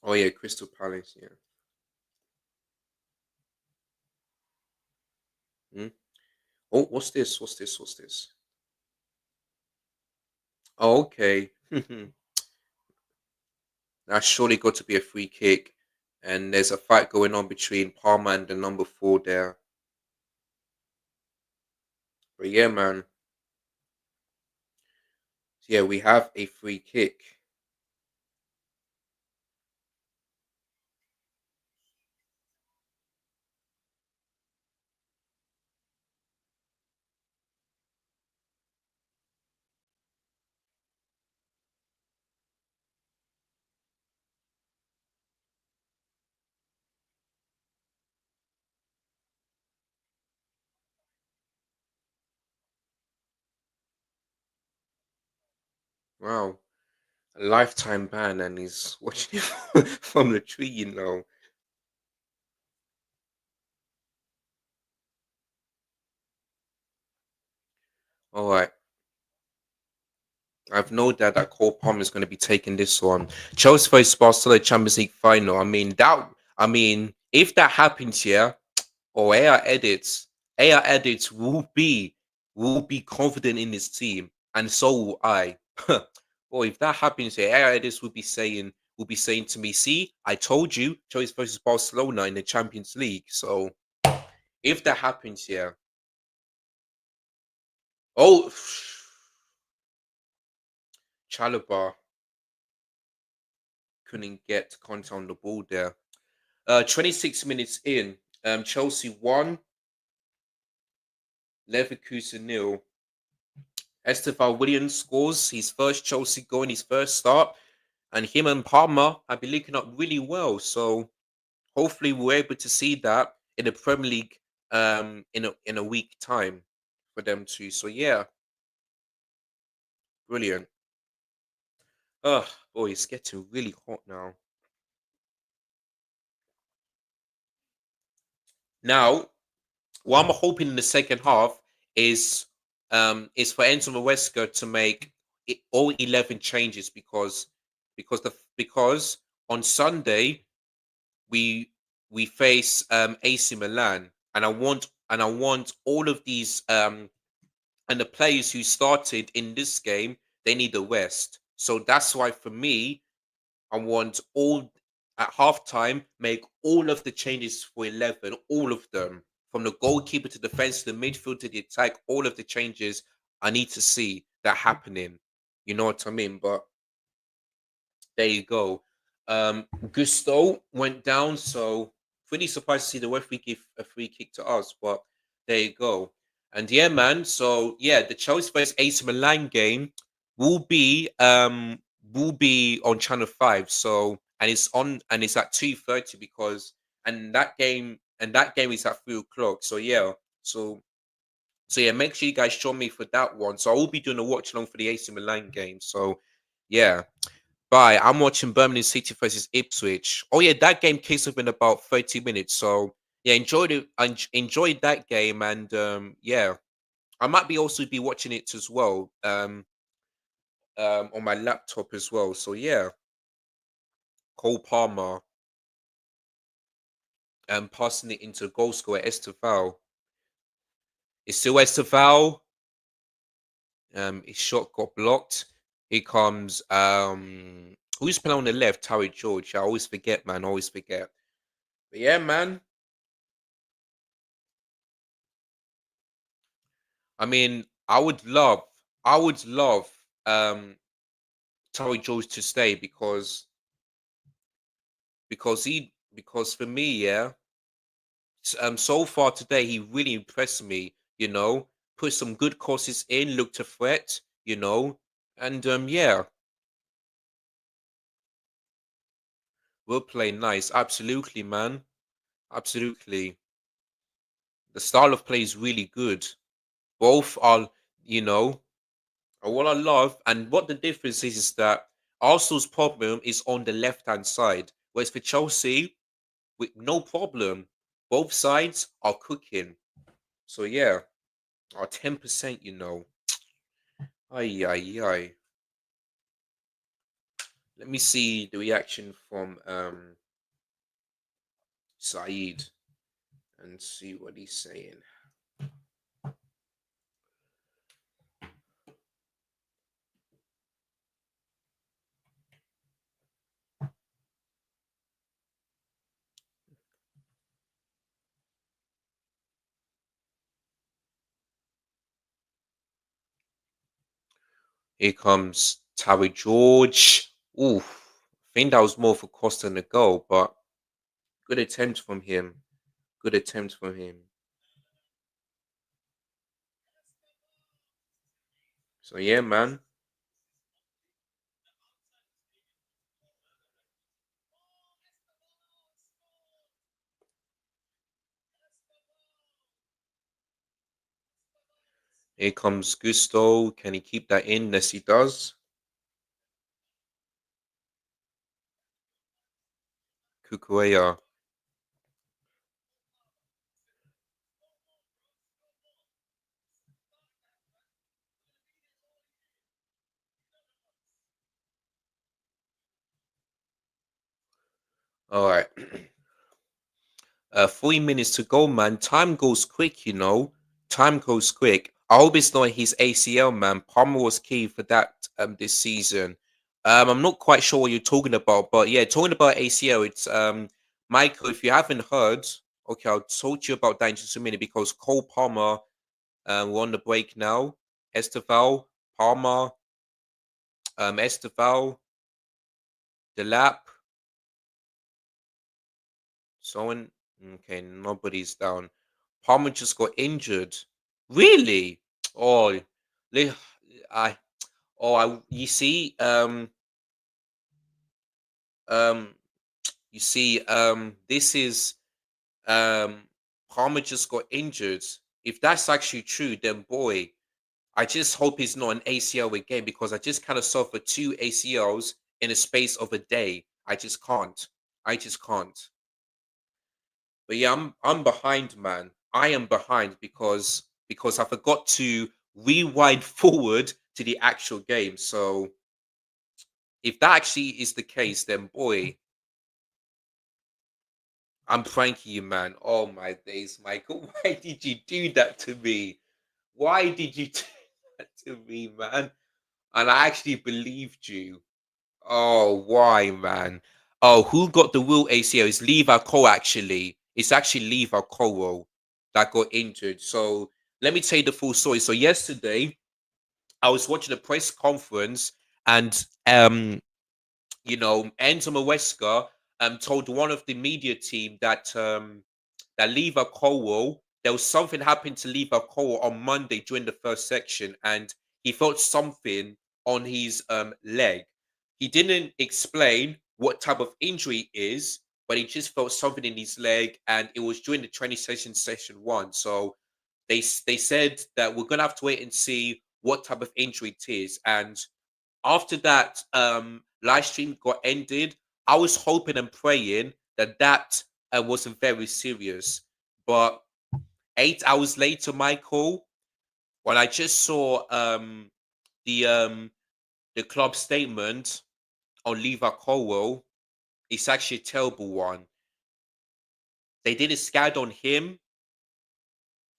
Oh yeah, Crystal Palace. Yeah. Hmm? Oh, what's this? What's this? What's this? Oh, okay. That's surely got to be a free kick. And there's a fight going on between Palmer and the number four there. But yeah, man. Yeah, we have a free kick. Wow. A lifetime ban and he's watching it from the tree, you know. All right. I've no doubt that Cole Palmer is going to be taking this one. Chelsea versus Barcelona Champions League final. I mean that. I mean, if that happens, yeah, or AI edits will be confident in his team, and so will I. Or if that happens, yeah, AI edits will be saying to me, "See, I told you, Chelsea versus Barcelona in the Champions League." So if that happens, yeah. Oh, Chalobah couldn't get contact on the ball there. 26 minutes in, Chelsea won, Leverkusen nil. Estefan Williams scores his first Chelsea goal in his first start, and him and Palmer have been linking up really well. So hopefully we're able to see that in the Premier League in a week time for them too. So yeah, brilliant. Oh boy, it's getting really hot now. Now, what I'm hoping in the second half is for Enzo Maresca to make all 11 changes because on Sunday we we face AC Milan, and I want all of these and the players who started in this game, they need a rest. So that's why for me, I want all at halftime make all of the changes for 11, all of them, from the goalkeeper to defense to the midfield to the attack. All of the changes I need to see that happening. You know what I mean? But there you go. Gusto went down, so pretty surprised to see the referee give a free kick to us. But there you go. And yeah, man. So yeah, the Chelsea vs AC Milan game will be um will be on Channel 5. So and it's at 2:30 because and that game is at 3 o'clock. So yeah, so yeah, make sure you guys show me for that one. So I will be doing a watch along for the AC Milan game. So yeah. Bye. I'm watching Birmingham City versus Ipswich. Oh yeah, that game kicks off in about 30 minutes. So yeah, enjoyed that game, and yeah, I might be also be watching it as well. On my laptop as well. So yeah, Cole Palmer passing it into goal scorer Esteval. It's still Esteval. His shot got blocked. Here comes who's playing on the left? Terry George. I always forget, man. I always forget. But yeah, man. I mean, I would love um Terry Jones to stay because for me, yeah, so far today he really impressed me. Put some good crosses in, looked a threat. And yeah, we'll play nice. Absolutely, man. Absolutely. The style of play is really good. Both are, you know, and what I love and what the difference is that Arsenal's problem is on the left hand side, whereas for Chelsea, with no problem, both sides are cooking. So yeah, our 10%. Ay ay ay. Let me see the reaction from Saeed and see what he's saying. Here comes Tower George. Oof. I think that was more for Costa than a goal, but good attempt from him. Good attempt from him. So yeah, man. Here comes Gusto. Can he keep that in? Yes, he does. Kukuea. All right. 3 minutes to go, man. Time goes quick, you know. Time goes quick. I hope it's not his ACL, man. Palmer was key for that this season. I'm not quite sure what you're talking about, but yeah, talking about ACL, it's Michael. If you haven't heard, okay, I'll talk to you about that in just a minute because Cole Palmer, we're on the break now. Esteval, Palmer, Esteval, Delap, someone. Okay, nobody's down. Palmer just got injured. Really? Oh, li- I you see, um, this is um, Palmer just got injured. If that's actually true, then boy, I just hope it's not an ACL again because I just kind of suffered two ACLs in a space of a day. I just can't. I just can't. But yeah, I'm behind, man. I am behind because I forgot to rewind forward to the actual game. So if that actually is the case, then boy, I'm pranking you, man. Oh my days, Michael. Why did you do that to me? Why did you do that to me, man? And I actually believed you. Oh, why, man? Oh, who got the real ACL? It's Levi Cole, actually. It's actually Levi Cole that got injured. So let me tell you the full story. So yesterday, I was watching a press conference and Enzo Maresca told one of the media team that Levi Cole, there was something happened to Levi Cole on Monday during the first section, and he felt something on his leg. He didn't explain what type of injury it is, but he just felt something in his leg, and it was during the training session, session one. So they said that we're gonna have to wait and see what type of injury it is, and after that live stream got ended, I was hoping and praying that wasn't very serious. But 8 hours later, Michael, when I just saw the um, the club statement on Levi Colwell, it's actually a terrible one. They did a scan on him,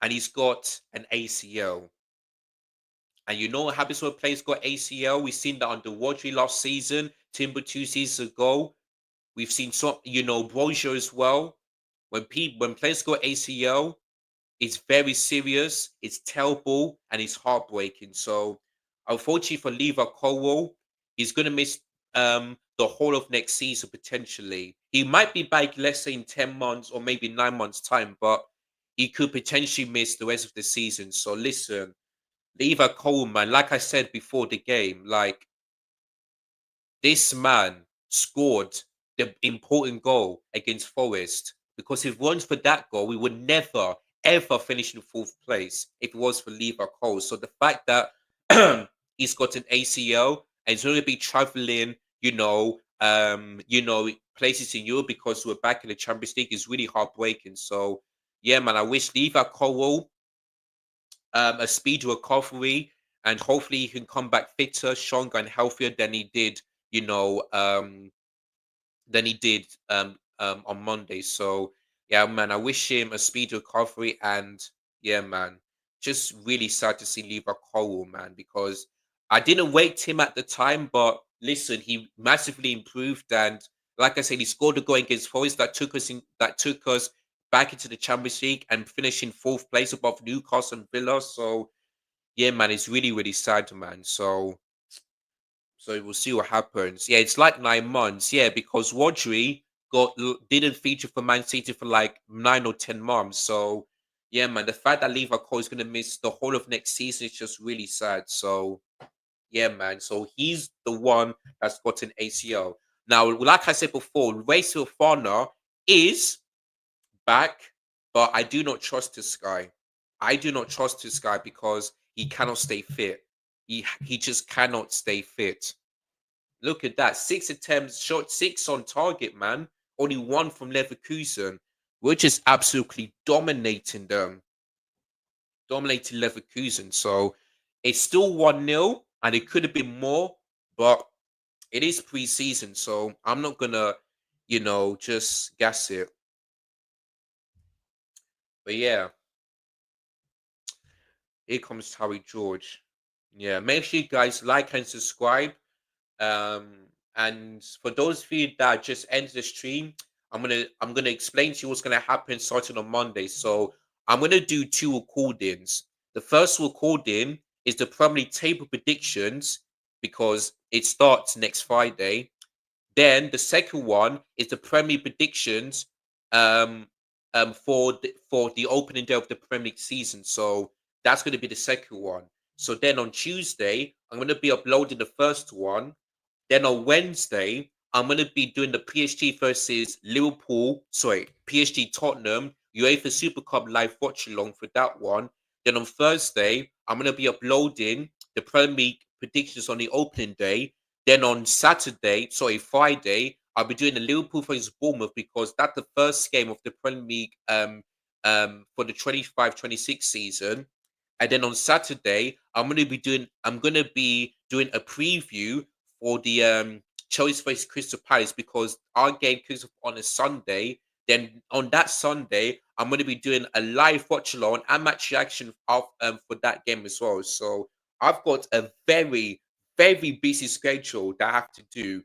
and he's got an ACL. And you know what happens when players got ACL? We've seen that on the Wadri last season, Timber 2 seasons ago. We've seen some, Brozier as well. When players go ACL, it's very serious, it's terrible, and it's heartbreaking. So, unfortunately for Levi Colwell, he's going to miss the whole of next season potentially. He might be back, let's say, in 10 months or maybe 9 months' time, but he could potentially miss the rest of the season. So, listen, Levi Coleman, like I said before the game, like this man scored the important goal against Forest because if it weren't for that goal, we would never ever finish in fourth place if it was for Levi Cole. So the fact that he's got an ACL and he's going to be traveling, places in Europe because we're back in the Champions League is really heartbreaking. So yeah, man, I wish Levi Cole a speedy recovery and hopefully he can come back fitter, stronger, and healthier than he did you know, than he did on Monday. So yeah, man, I wish him a speedy recovery. And yeah, man, just really sad to see Levi Cole, man, because I didn't wait him at the time, but listen, he massively improved. And like I said, he scored a goal against Forest that took us back into the Champions League and finishing fourth place above Newcastle and Villa. So yeah, man, it's really, really sad, man. So we'll see what happens. Yeah, it's like 9 months. Yeah, because Rodri didn't feature for Man City for like 9 or 10 months. So yeah, man, the fact that Levi Cole is gonna miss the whole of next season is just really sad. So yeah, man. So he's the one that's got an ACL. Now, like I said before, Race Fofana is back, but I do not trust this guy. I do not trust this guy because he cannot stay fit. He just cannot stay fit. Look at that. 6 attempts, shot 6 on target, man. Only one from Leverkusen. We're just absolutely dominating them. Dominating Leverkusen. So it's still 1-0, and it could have been more, but it is preseason. So I'm not going to, just gas it. But yeah, here comes Harry George. Yeah, make sure you guys like and subscribe. And for those of you that just entered the stream, I'm gonna explain to you what's gonna happen starting on Monday. So I'm gonna do 2 recordings. The first recording is the Premier League table predictions because it starts next Friday. Then the second one is the Premier League predictions um for the opening day of the Premier League season. So that's going to be the second one. So then on Tuesday, I'm going to be uploading the first one. Then on Wednesday, I'm going to be doing the PSG versus Liverpool, sorry, PSG Tottenham UEFA Super Cup live watch along for that one. Then on Thursday, I'm going to be uploading the Premier League predictions on the opening day. Then on Friday, I'll be doing the Liverpool versus Bournemouth because that's the first game of the Premier League for the 25-26 season. And then on Saturday, I'm gonna be doing a preview for the Chelsea versus Crystal Palace because our game kicks off on a Sunday. Then on that Sunday, I'm gonna be doing a live watch along and match reaction of for that game as well. So I've got a very, very busy schedule that I have to do.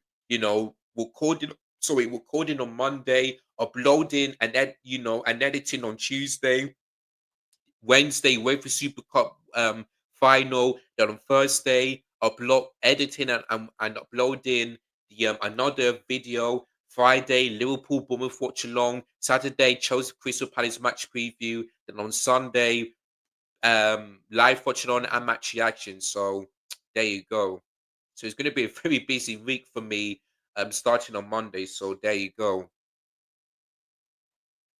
Recording on Monday, uploading and then and editing on Tuesday. Wednesday, wait for Super Cup final. Then on Thursday, upload editing and uploading the another video. Friday, Liverpool Bournemouth watch along. Saturday, Chelsea Crystal Palace match preview. Then on Sunday, live watch along and match reaction. So there you go. So it's going to be a very busy week for me. Starting on Monday. So there you go.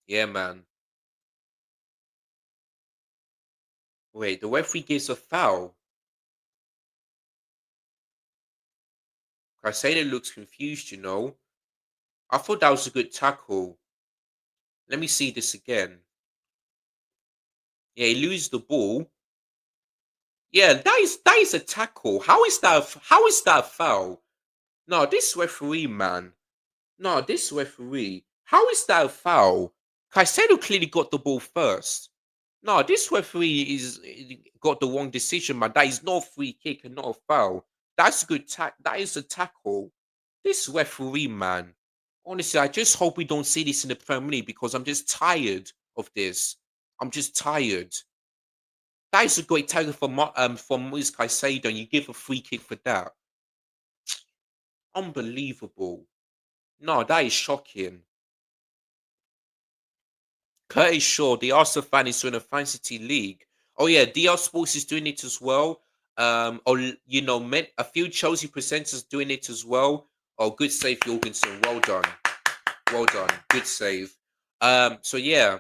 Yeah, man. Wait, the referee gives a foul. Caicedo looks confused. I thought that was a good tackle. Let me see this again. Yeah, he loses the ball. Yeah, that is a tackle. How is that a foul? No, this referee, man. No, this referee. How is that a foul? Caicedo clearly got the ball first. No, this referee is got the wrong decision, man. That is not a free kick and not a foul. That's a good That is a tackle. This referee, man. Honestly, I just hope we don't see this in the Premier League because I'm just tired of this. I'm just tired. That is a great tackle from Moise Caicedo, and you give a free kick for that. Unbelievable. No, that is shocking. Curtis Shaw, the Arsenal fan, is doing a fantasy league. Oh yeah, DR Sports is doing it as well. A few Chelsea presenters doing it as well. Oh, good save, Jorgensen. Well done. Well done. Good save. So yeah,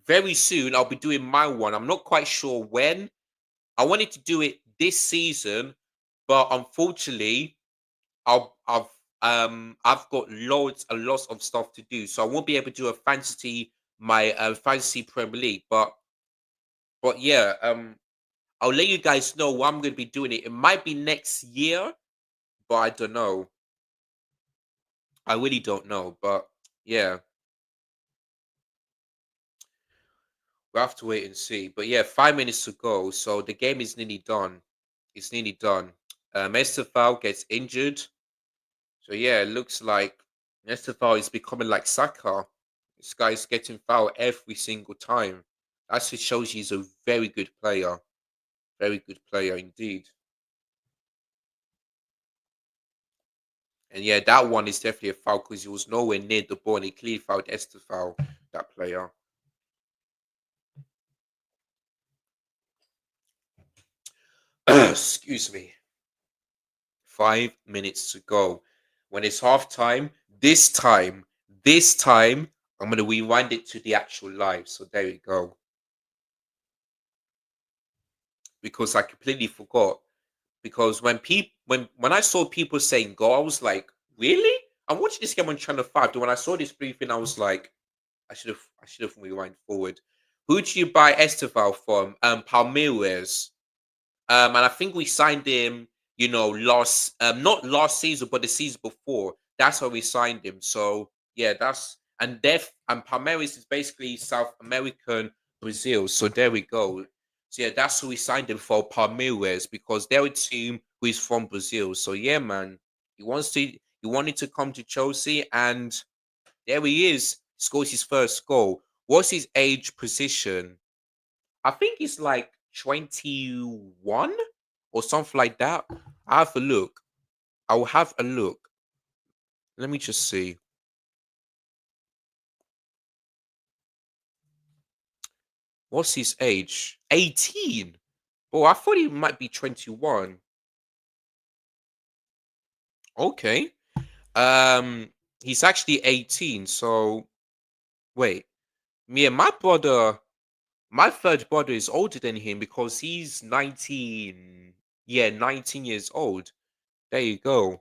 very soon I'll be doing my one. I'm not quite sure when. I wanted to do it this season, but unfortunately, I've got lots of stuff to do, so I won't be able to do a fantasy Premier League. But yeah, I'll let you guys know what I'm going to be doing it. It might be next year, but I don't know. I really don't know, but yeah, we'll have to wait and see. But yeah, 5 minutes to go, so the game is nearly done. It's nearly done. Estefao gets injured, so yeah, it looks like Estefao is becoming like Saka. This guy's getting fouled every single time. That just shows he's a very good player. Very good player indeed. And yeah, that one is definitely a foul because he was nowhere near the ball and he clearly fouled Estefao, that player. Excuse me. 5 minutes to go. When it's half time, this time, I'm gonna rewind it to the actual live. So there you go. Because I completely forgot. Because when I saw people saying go, I was like, really? I'm watching this game on Channel 5. Then when I saw this briefing, I was like, I should have rewind forward. Who do you buy Esteval from? Palmeiras. And I think we signed him, last not last season, but the season before. That's why we signed him. So yeah, and Palmeiras is basically South American Brazil. So there we go. So yeah, that's who we signed him for, Palmeiras, because they're a team who is from Brazil. So yeah, man, he wanted to come to Chelsea, and there he is. Scores his first goal. What's his age position? I think he's like 21 or something like that. I have a look. I'll have a look. Let me just see. What's his age? 18. Oh, I thought he might be 21. Okay. Um, he's actually 18. So wait, me and my third brother is older than him because he's 19. Yeah, 19 years old. There you go.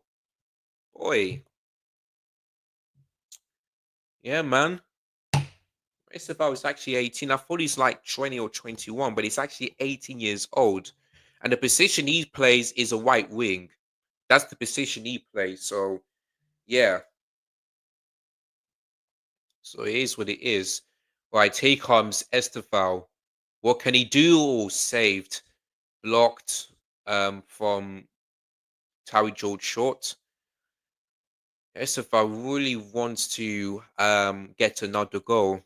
Boy, yeah, man. Isabel is actually 18. I thought he's like 20 or 21, but he's actually 18 years old. And the position he plays is a right wing. That's the position he plays. So, yeah. So it is what it is. Right, here comes Estefao. What can he do? Oh, saved. Blocked from Terry George Short. Estefao really wants to get another goal.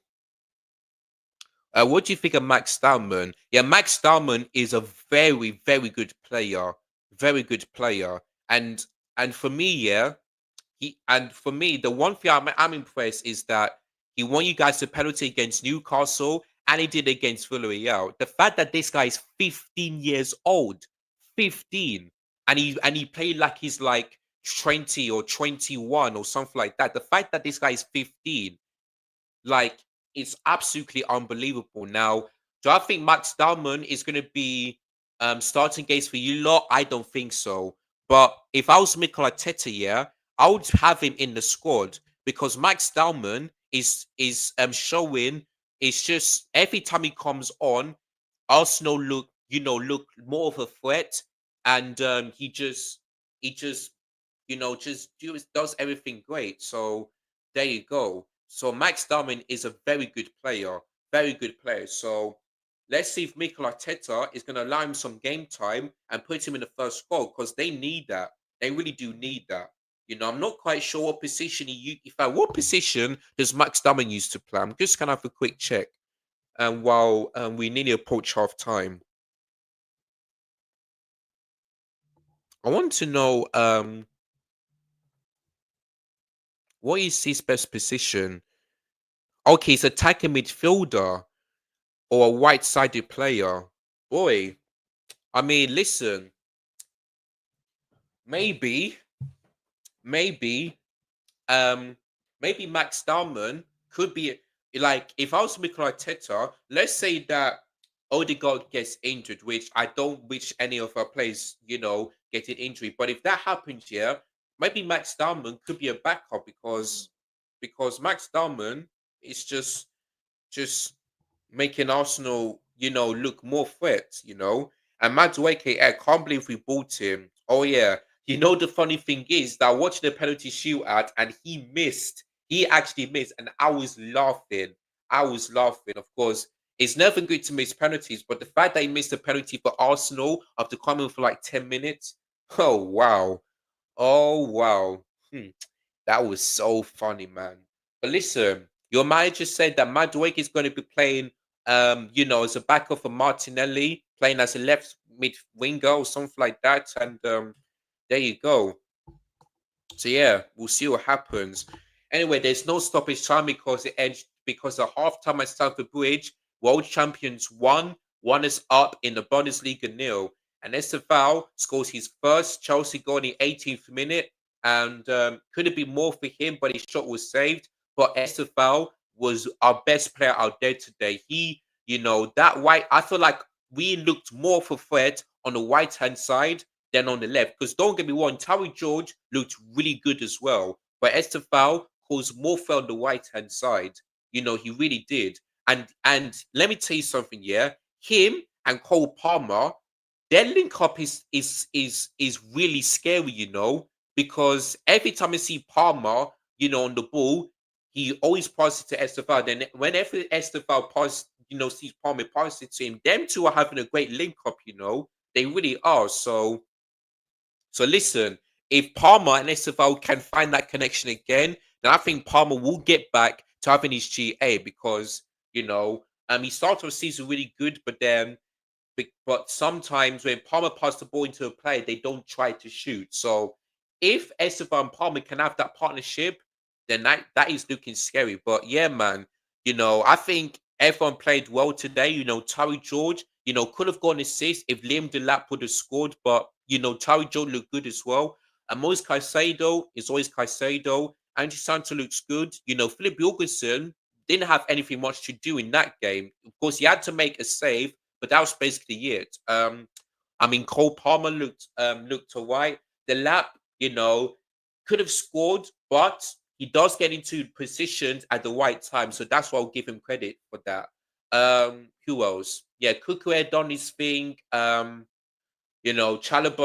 What do you think of Max Stallman? Yeah, Max Stallman is a very, very good player. Very good player. And and for me, yeah, for me, the one thing I'm impressed is that he won you guys a penalty against Newcastle and he did against Villarreal. The fact that this guy is 15 years old, 15, and he played like he's like 20 or 21 or something like that. The fact that this guy is 15, like, it's absolutely unbelievable. Now, do I think Max Dalman is going to be starting games for you lot? I don't think so. But if I was Mikel Arteta, yeah, I would have him in the squad because Max Dalman is showing. It's just every time he comes on, Arsenal look more of a threat, and he just does everything great. So there you go. So Max Darman is a very good player, very good player. So let's see if Mikel Arteta is going to allow him some game time and put him in the first squad because they need that. They really do need that. I'm not quite sure what position what position does Max Darman used to play? I'm just gonna have a quick check. And while we nearly approach half time, I want to know what is his best position? Okay, he's attacking midfielder or a right-sided player. Boy, I mean, listen, maybe, maybe, um, maybe Max Darman could be like if I was Mikel Arteta, let's say that Odegaard gets injured, which I don't wish any of our players, get an injury. But if that happens, yeah, maybe Max Darman could be a backup because Max Darman is just making Arsenal, look more threats. And Madueke, I can't believe we bought him. Oh yeah, You know, the funny thing is that I watched the penalty shootout and he missed. He actually missed, and I was laughing. I was laughing. Of course, it's never good to miss penalties, but the fact that he missed a penalty for Arsenal after coming for like 10 minutes, oh wow. Oh wow. Hmm. That was so funny, man. But listen, your manager said that Madueke is going to be playing, as a backup for Martinelli, playing as a left mid winger or something like that. And there you go. So yeah, we'll see what happens. Anyway, there's no stoppage time because it edged because the halftime at Stamford Bridge, world champions won, one is up in the Bundesliga nil. And Estevao scores his first Chelsea goal in the 18th minute. And could have been more for him, but his shot was saved. But Estevao was our best player out there today. He, that white, I feel like we looked more for Fred on the right hand side than on the left. Because don't get me wrong, Terry George looked really good as well. But Estefao caused more foul on the right hand side. He really did. And let me tell you something, yeah. Him and Cole Palmer, their link up is really scary, because every time I see Palmer, on the ball, he always passes to Estefao. Then whenever Estefao sees Palmer pass it to him, them two are having a great link up, They really are. So listen, if Palmer and Estevao can find that connection again, then I think Palmer will get back to having his GA because he started the season really good, but then but sometimes when Palmer passes the ball into a player, they don't try to shoot. So if Esteban and Palmer can have that partnership, then that is looking scary. But yeah, man, I think everyone played well today. Tari George, could have gone assist if Liam Delap would have scored, but Tari George looked good as well. And Moise Caicedo is always Caicedo. Andy Santo looks good. Philip Jorgensen didn't have anything much to do in that game. Of course, he had to make a save, but that was basically it. I mean, Cole Palmer looked alright. The lap, could have scored, but he does get into positions at the right time, so that's why I'll give him credit for that. Who else? Yeah, Cuckoo done his thing. Chalobah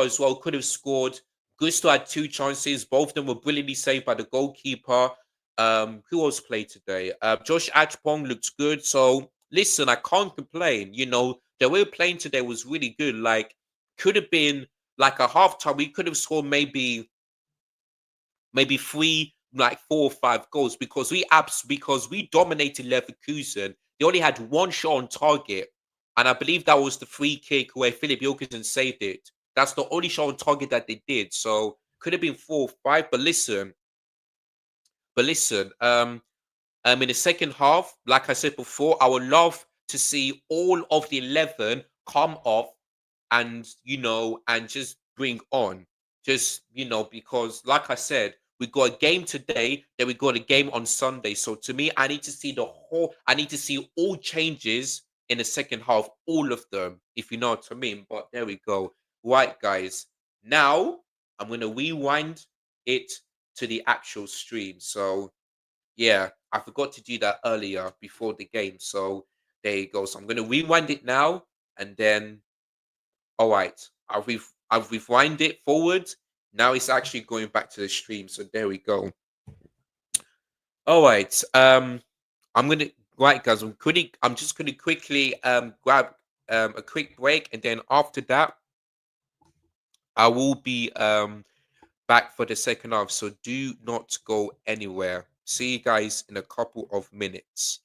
as well could have scored. Gusto had two chances. Both of them were brilliantly saved by the goalkeeper. Who else played today? Josh Achpong looks good. So listen, I can't complain. The way we're playing today was really good. Like, could have been like a half time. We could have scored maybe three, like 4 or 5 goals because we dominated Leverkusen. They only had one shot on target, and I believe that was the free kick where Philip Jorgensen saved it. That's the only shot on target that they did. So could have been 4 or 5. But listen, in the second half, like I said before, I would love to see all of the 11 come off and just bring on. Just, because like I said, we got a game today, then we got a game on Sunday. So to me, I need to see all changes in the second half, all of them, if you know what I mean. But there we go. Right, guys. Now I'm gonna rewind it to the actual stream. So yeah, I forgot to do that earlier before the game. So there you go. So I'm gonna rewind it now, and then all right, I've rewind it forward. Now it's actually going back to the stream. So there we go. All right. I'm gonna right, guys. I'm just gonna quickly grab a quick break, and then after that, I will be back for the second half. So do not go anywhere. See you guys in a couple of minutes.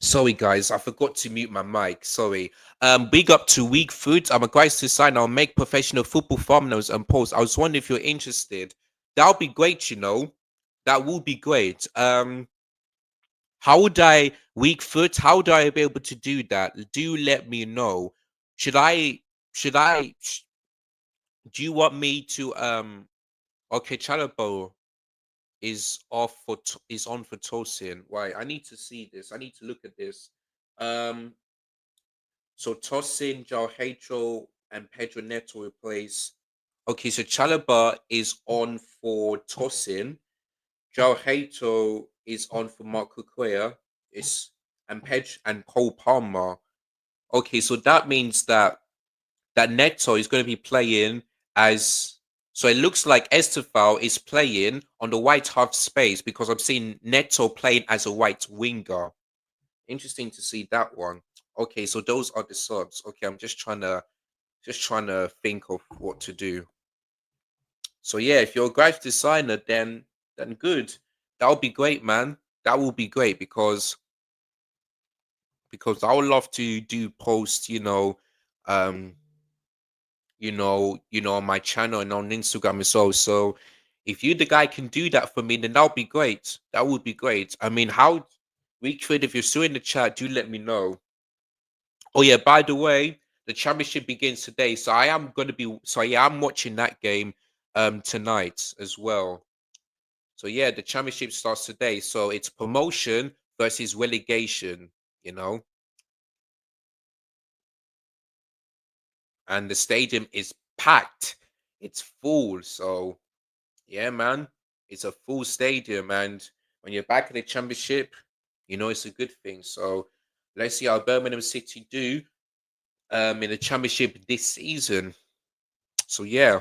Sorry, guys, I forgot to mute my mic. Sorry. Big up to Weak Foods. I'm a guys to sign. I'll make professional football thumbnails and posts. I was wondering if you're interested. That'll be great, you know. That will be great. How would I Weak Foot? How would I be able to do that? Do let me know. Should I? Should I? Do you want me to? Okay, Chalabo is on for Tosin. Why? I need to see this. I need to look at this. Um. So Tosin, João and Pedro Neto replace. Okay, so Chalaba is on for Tosin. João is on for Mark Cucurella. It's and Pedro and Cole Palmer. Okay, so that means that Neto is going to be playing as. So it looks like Estefao is playing on the white half space because I'm seeing Neto playing as a white winger. Interesting to see that one. Okay, so those are the subs. Okay, I'm just trying to think of what to do. So yeah, if you're a graphic designer, then good. That would be great, man. That will be great because I would love to do posts, um, on my channel and on Instagram as well. So if you the guy can do that for me, then that would be great. That would be great. I mean, how we could if you're still in the chat, do let me know. Oh yeah, by the way, the championship begins today, so I am gonna be so yeah, I'm watching that game tonight as well. So yeah, the championship starts today. So it's promotion versus relegation, you know, and the stadium is packed. It's full. So yeah, man, it's a full stadium, and when you're back in the championship, it's a good thing. So let's see how Birmingham City do in the championship this season. So yeah.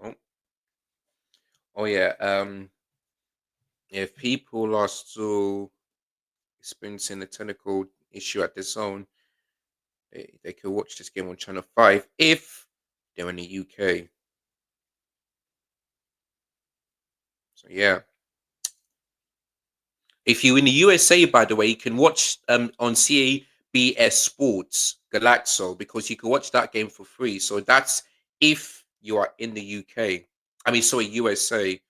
Oh, oh yeah. If people are still experiencing a technical issue at the zone, they could watch this game on Channel 5 if they're in the UK. So yeah. If you're in the USA, by the way, you can watch on CBS Sports Galaxo because you can watch that game for free. So that's if you are in the UK. I mean, sorry, USA.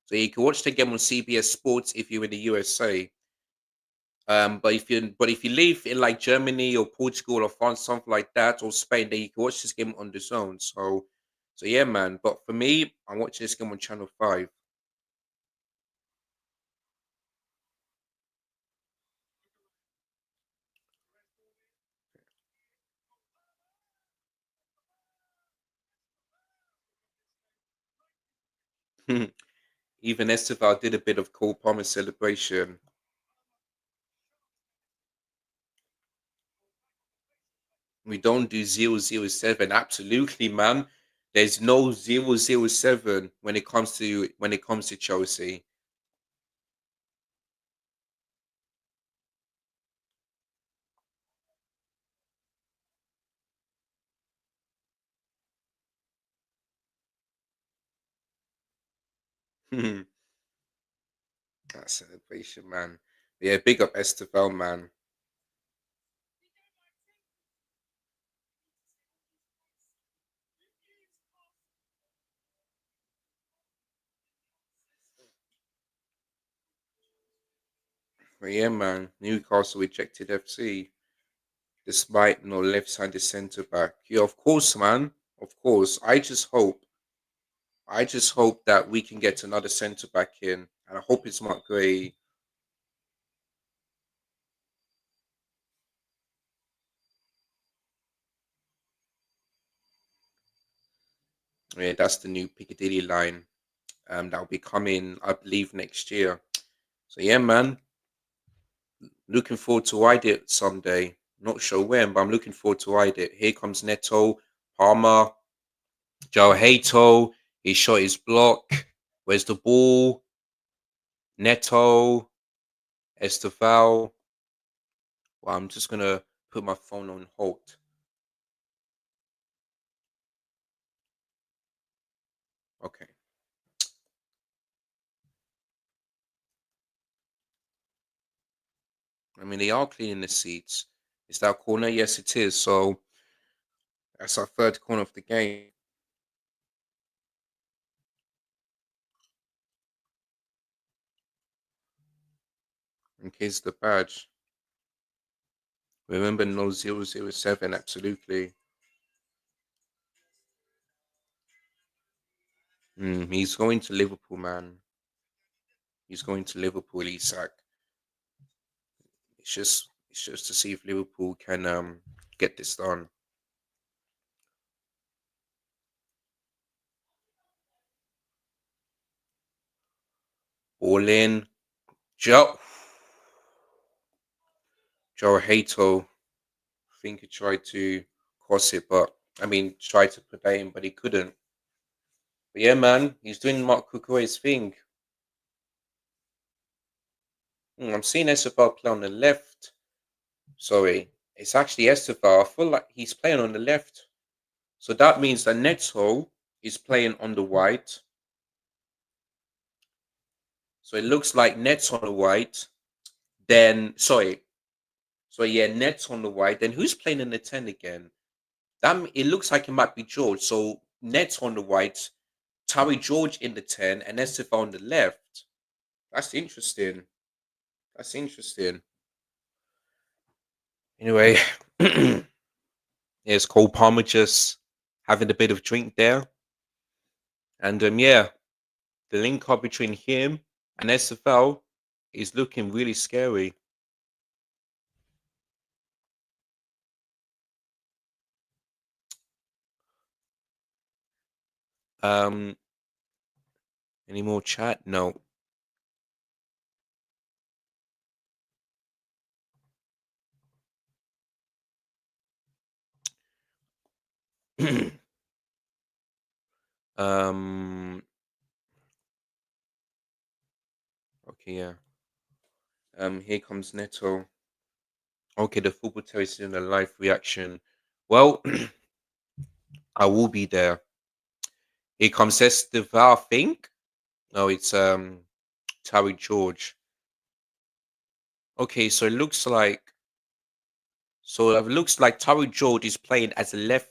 So you can watch the game on CBS Sports if you're in the USA. But if you live in like Germany or Portugal or France, something like that, or Spain, then you can watch this game on the zone. So yeah, man. But for me, I'm watching this game on Channel 5. Even Esteval did a bit of Cole Palmer celebration. We don't do 007. Absolutely, man. There's no 007 when it comes to Chelsea. That celebration, man. Yeah, big up Esteval, man. But yeah, man. Newcastle rejected FC despite no left-sided centre back. Yeah, of course, man. Of course. I just hope that we can get another centre back in, and I hope it's not Gray. Yeah, that's the new Piccadilly line. That'll be coming, I believe, next year. So yeah, man. Looking forward to ride it someday. Not sure when, but I'm looking forward to ride it. Here comes Neto, Palmer, Joe Hato. He shot his block. Where's the ball? Neto, Esteval. Well, I'm just gonna put my phone on hold. Okay. I mean, they are cleaning the seats. Is that corner? Yes, it is. So that's our third corner of the game. In case the badge. Remember, no 007. Absolutely. He's going to Liverpool, man. He's going to Liverpool, Isak. It's just to see if Liverpool can get this done. All in. Joe Hato. I think he tried to cross it, but I mean, tried to put that in, but he couldn't. But yeah, man, he's doing Mark Kukure's thing. I'm seeing Estevao play on the left. Sorry, it's actually Estevao. I feel like he's playing on the left. So that means that Neto is playing on the right. So it looks like Neto on the right. Then, sorry. So yeah, Neto on the right. Then who's playing in the 10 again? It looks like it might be George. So Neto on the right, Terry George in the 10, and Estevao on the left. That's interesting. That's interesting. Anyway, here's Cole Palmer just having a bit of drink there. And yeah, the link up between him and SFL is looking really scary. Um, any more chat? No. um, okay, yeah. Here comes Neto. Okay, the football terrorist is in a live reaction. Well, I will be there. Here comes Esteval, I think. No, it's Terry George. Okay, so it looks like Terry George is playing as a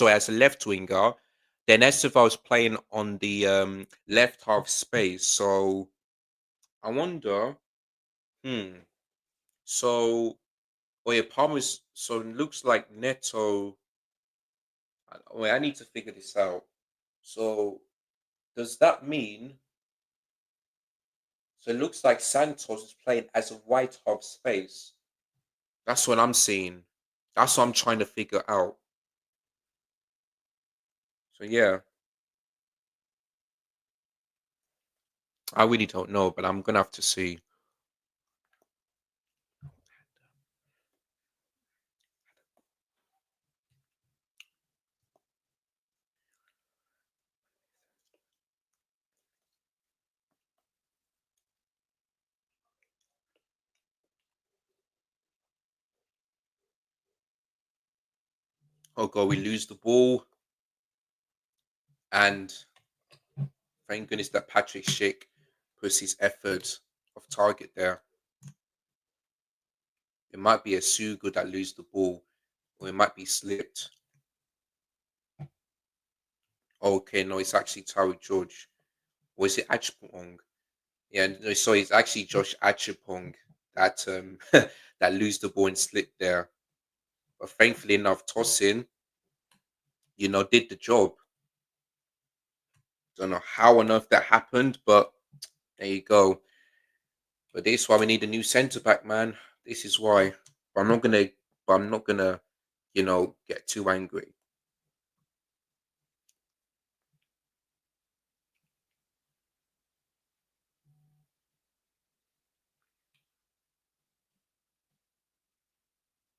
as a left winger. Then Esteval is playing on the left half space. So I wonder. Hmm. So, oh yeah, Palmer's. So it looks like Neto. Wait, I need to figure this out. So does that mean? So it looks like Santos is playing as a right half space. That's what I'm seeing. That's what I'm trying to figure out. So yeah, I really don't know, but I'm gonna have to see. Oh god, we lose the ball, and thank goodness that Patrick Schick puts his effort off target there. It might be a Sugo that lose the ball, or it might be slipped. Okay, no, it's actually Tari George. Or is it Achipong? Yeah, no, sorry, it's actually Josh Achipong that that lose the ball and slipped there. But thankfully enough, tossing, did the job. Don't know how on earth that happened, but there you go. But this is why we need a new centre back, man. This is why. But I'm not gonna, get too angry.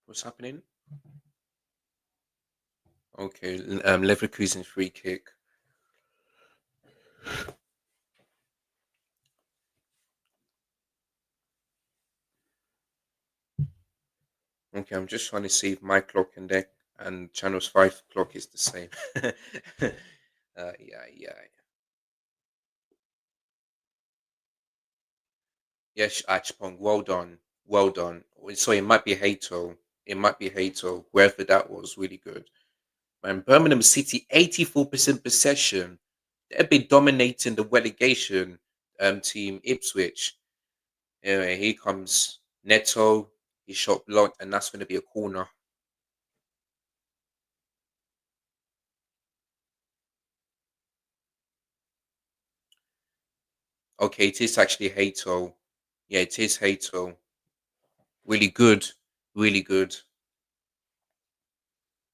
What's happening? Okay, Leverkusen free kick. Okay, I'm just trying to see if my clock and Channel's 5 clock is the same. Yeah, yeah. Yes, Achpong, well done. Well done. So it might be Hato. It might be Hato. Whoever that was, really good. Man, Birmingham City, 84% possession. They've been dominating the relegation team, Ipswich. Anyway, here comes Neto. He shot blocked, and that's going to be a corner. Okay, it is actually Hato. Yeah, it is Hato. Really good. Really good.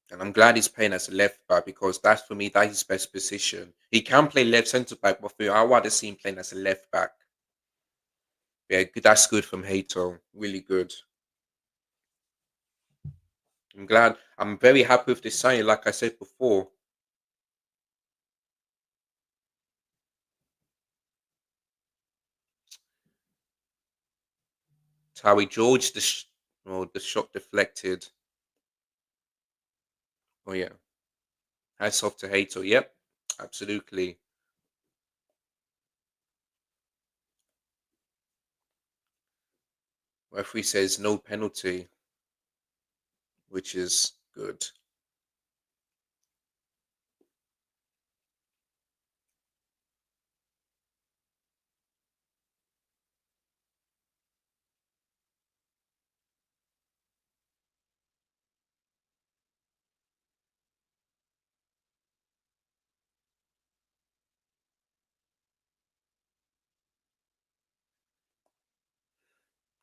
And I'm glad he's playing as a left back because that's for me, that's his best position. He can play left centre back, but for me, I rather see him playing as a left back. Yeah, that's good from Hato. Really good. I'm glad. I'm very happy with this signing. Like I said before, Terry George, the shot deflected. Oh yeah, hats off to Hato. Yep, absolutely. Referee says no penalty, which is good.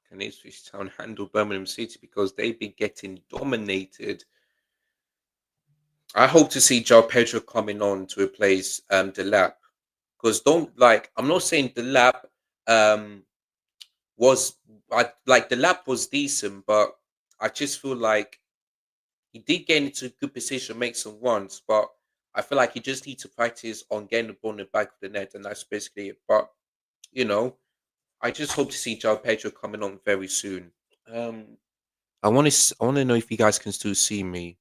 Can Ipswich Town handle Birmingham City because they've been getting dominated? I hope to see João Pedro coming on to replace Delap because don't like. I'm not saying Delap um was I like Delap was decent, but I just feel like he did get into a good position, make some runs, but I feel like he just needs to practice on getting the ball in the back of the net, and that's basically it. But you know, I just hope to see João Pedro coming on very soon. I want to know if you guys can still see me.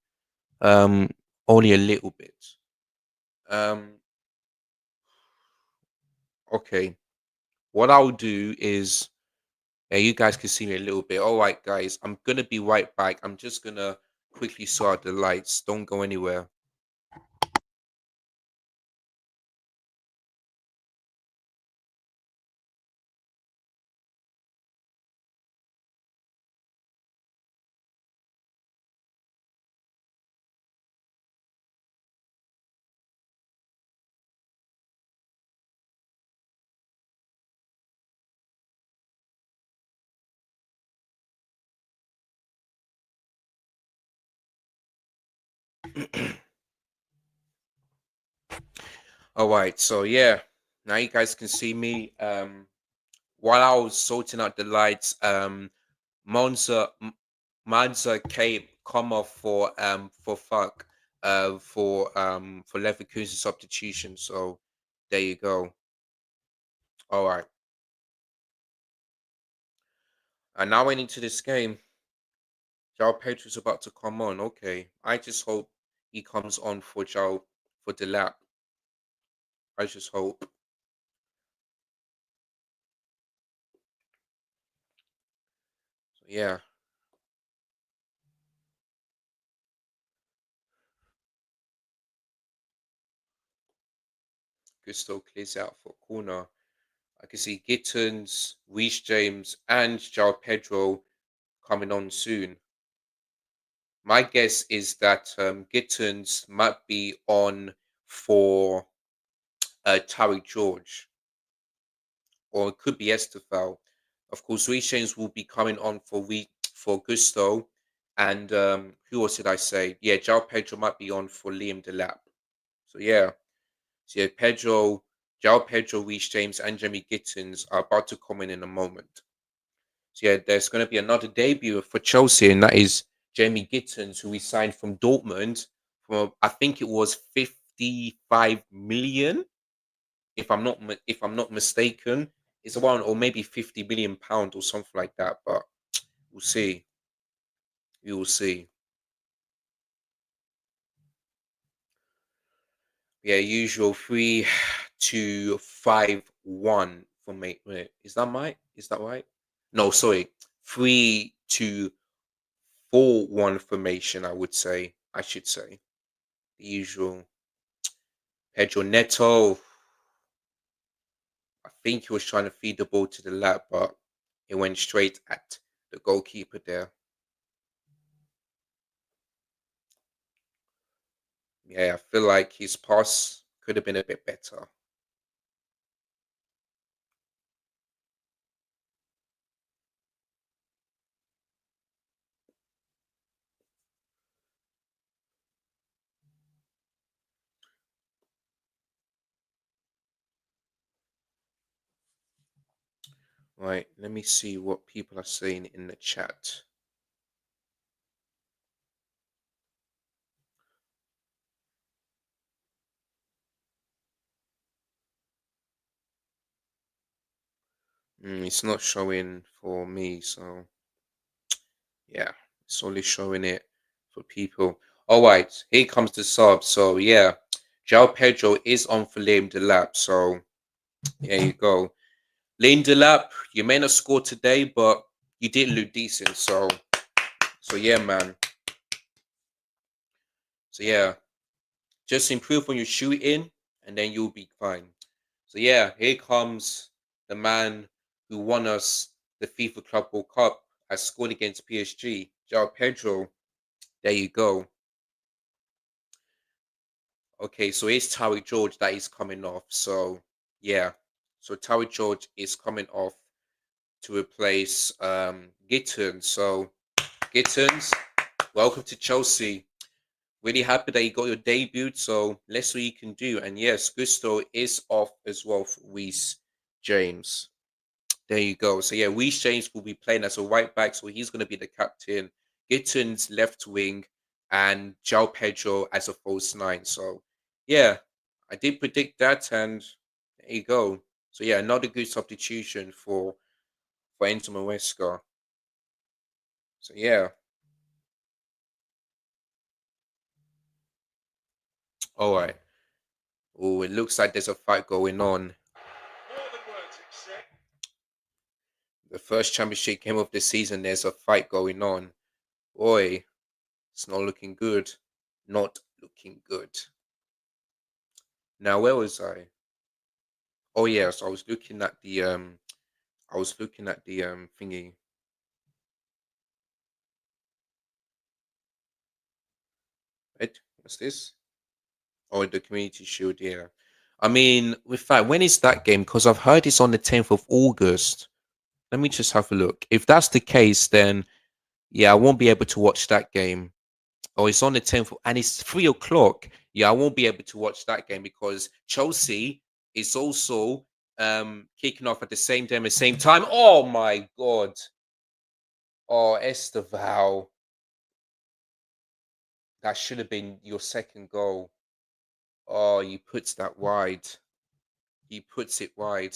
Um, Only a little bit. Um, okay. What I'll do is, yeah, you guys can see me a little bit. All right, guys, I'm gonna be right back. I'm just gonna quickly sort out the lights. Don't go anywhere. All right, so yeah, now you guys can see me. While I was sorting out the lights, Monza Manza came come off for fuck for Leverkusen substitution. So there you go. All right, and now went into this game. João Pedro's about to come on. Okay, I just hope he comes on for João for the lap. I just hope. So yeah, Gusto clears out for corner. I can see Gittens, Reece James, and João Pedro coming on soon. My guess is that Gittens might be on for Tariq George, or it could be Estefel. Of course, Reece James will be coming on for Gusto, and who else did I say? Yeah, João Pedro might be on for Liam Delap. So yeah, so yeah, João Pedro, Reece James, and Jimmy Gittens are about to come in a moment. So yeah, there's going to be another debut for Chelsea, and that is Jamie Gittens, who we signed from Dortmund for I think it was 55 million, if I'm not mistaken. It's around or maybe 50 million pound or something like that, but we'll see. We will see. Yeah, usual 3-2-5-1 for me. Wait, is that right? Is that right? No, sorry. 3-2-4-1 formation, I would say. I should say. The usual. Pedro Neto. I think he was trying to feed the ball to the lap, but it went straight at the goalkeeper there. Yeah, I feel like his pass could have been a bit better. Right, let me see what people are saying in the chat. It's not showing for me, so yeah, it's only showing it for people. All right, here comes the sub. So yeah, João Pedro is on for Liam Delap. So there you go. Liam Delap, you may not score today, but you did look decent. So yeah, man. So yeah, just improve on your shooting, and then you'll be fine. So yeah, here comes the man who won us the FIFA Club World Cup. Has scored against PSG. João Pedro. There you go. Okay, so it's Tariq George that is coming off. So yeah, so Tariq George is coming off to replace Gittens. So Gittens, welcome to Chelsea. Really happy that you got your debut. So let's see what you can do. And yes, Gusto is off as well for Reece James. There you go. So yeah, Reece James will be playing as a right back, so he's going to be the captain. Gittens left wing, and João Pedro as a false nine. So yeah, I did predict that, and there you go. So yeah, another good substitution for Enzo Maresca. So yeah, all right. Oh, it looks like there's a fight going on. The first championship game of the season. There's a fight going on. Boy, it's not looking good. Not looking good. Now, where was I? Oh yes, I was looking at the thingy. Wait, what's this? Oh, the community shield, yeah. I mean, with that, when is that game? Because I've heard it's on the 10th of August. Let me just have a look. If that's the case, then yeah, I won't be able to watch that game. Oh, it's on the 10th, and it's 3 o'clock. Yeah, I won't be able to watch that game because Chelsea is also kicking off at the same time, at the same time. Oh my god. Oh, Esteval. That should have been your second goal. Oh, he puts that wide. He puts it wide.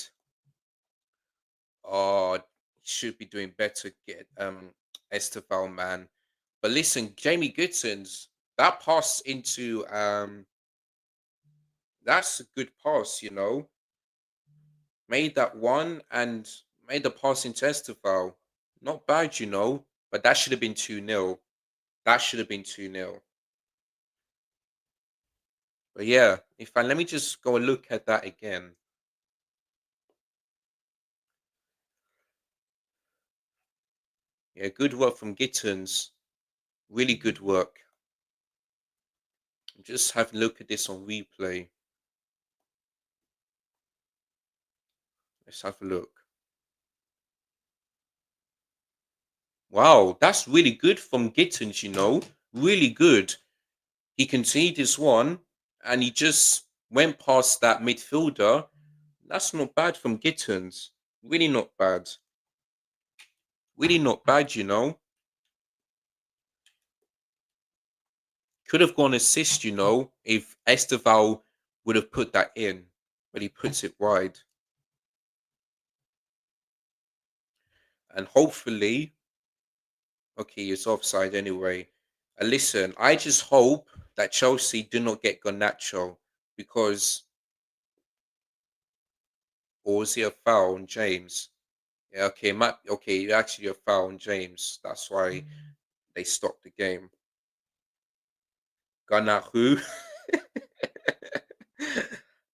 Oh, he should be doing better. Get Esteval, man. But listen, Jamie Goodson's that pass into that's a good pass. Made that one and made the pass into Esteval. Not bad. But that should have been 2-0. That should have been 2-0. But yeah, if I let me just go and look at that again. Yeah, good work from Gittens. Really good work. Just have a look at this on replay. Let's have a look. Wow, that's really good from Gittens. Really good. He continued this one and he just went past that midfielder. That's not bad from Gittens. Really not bad. Really not bad. Could have gone assist, if Esteval would have put that in, but he puts it wide. And hopefully Okay, it's offside anyway. Listen, I just hope that Chelsea do not get Garnacho because, or was it a foul on James? Yeah, okay, okay, actually a foul on James. That's why they stopped the game. Garnacho.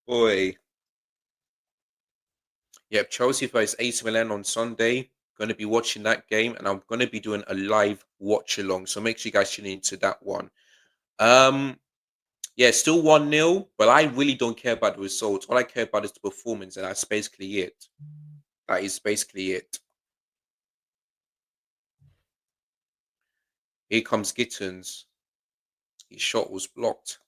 Boy. Yep, Chelsea versus AC Milan on Sunday. Going to be watching that game, and I'm going to be doing a live watch along. So make sure you guys tune into that one. Um, yeah, still 1-0, but I really don't care about the results. All I care about is the performance, and that's basically it. That is basically it. Here comes Gittins. His shot was blocked.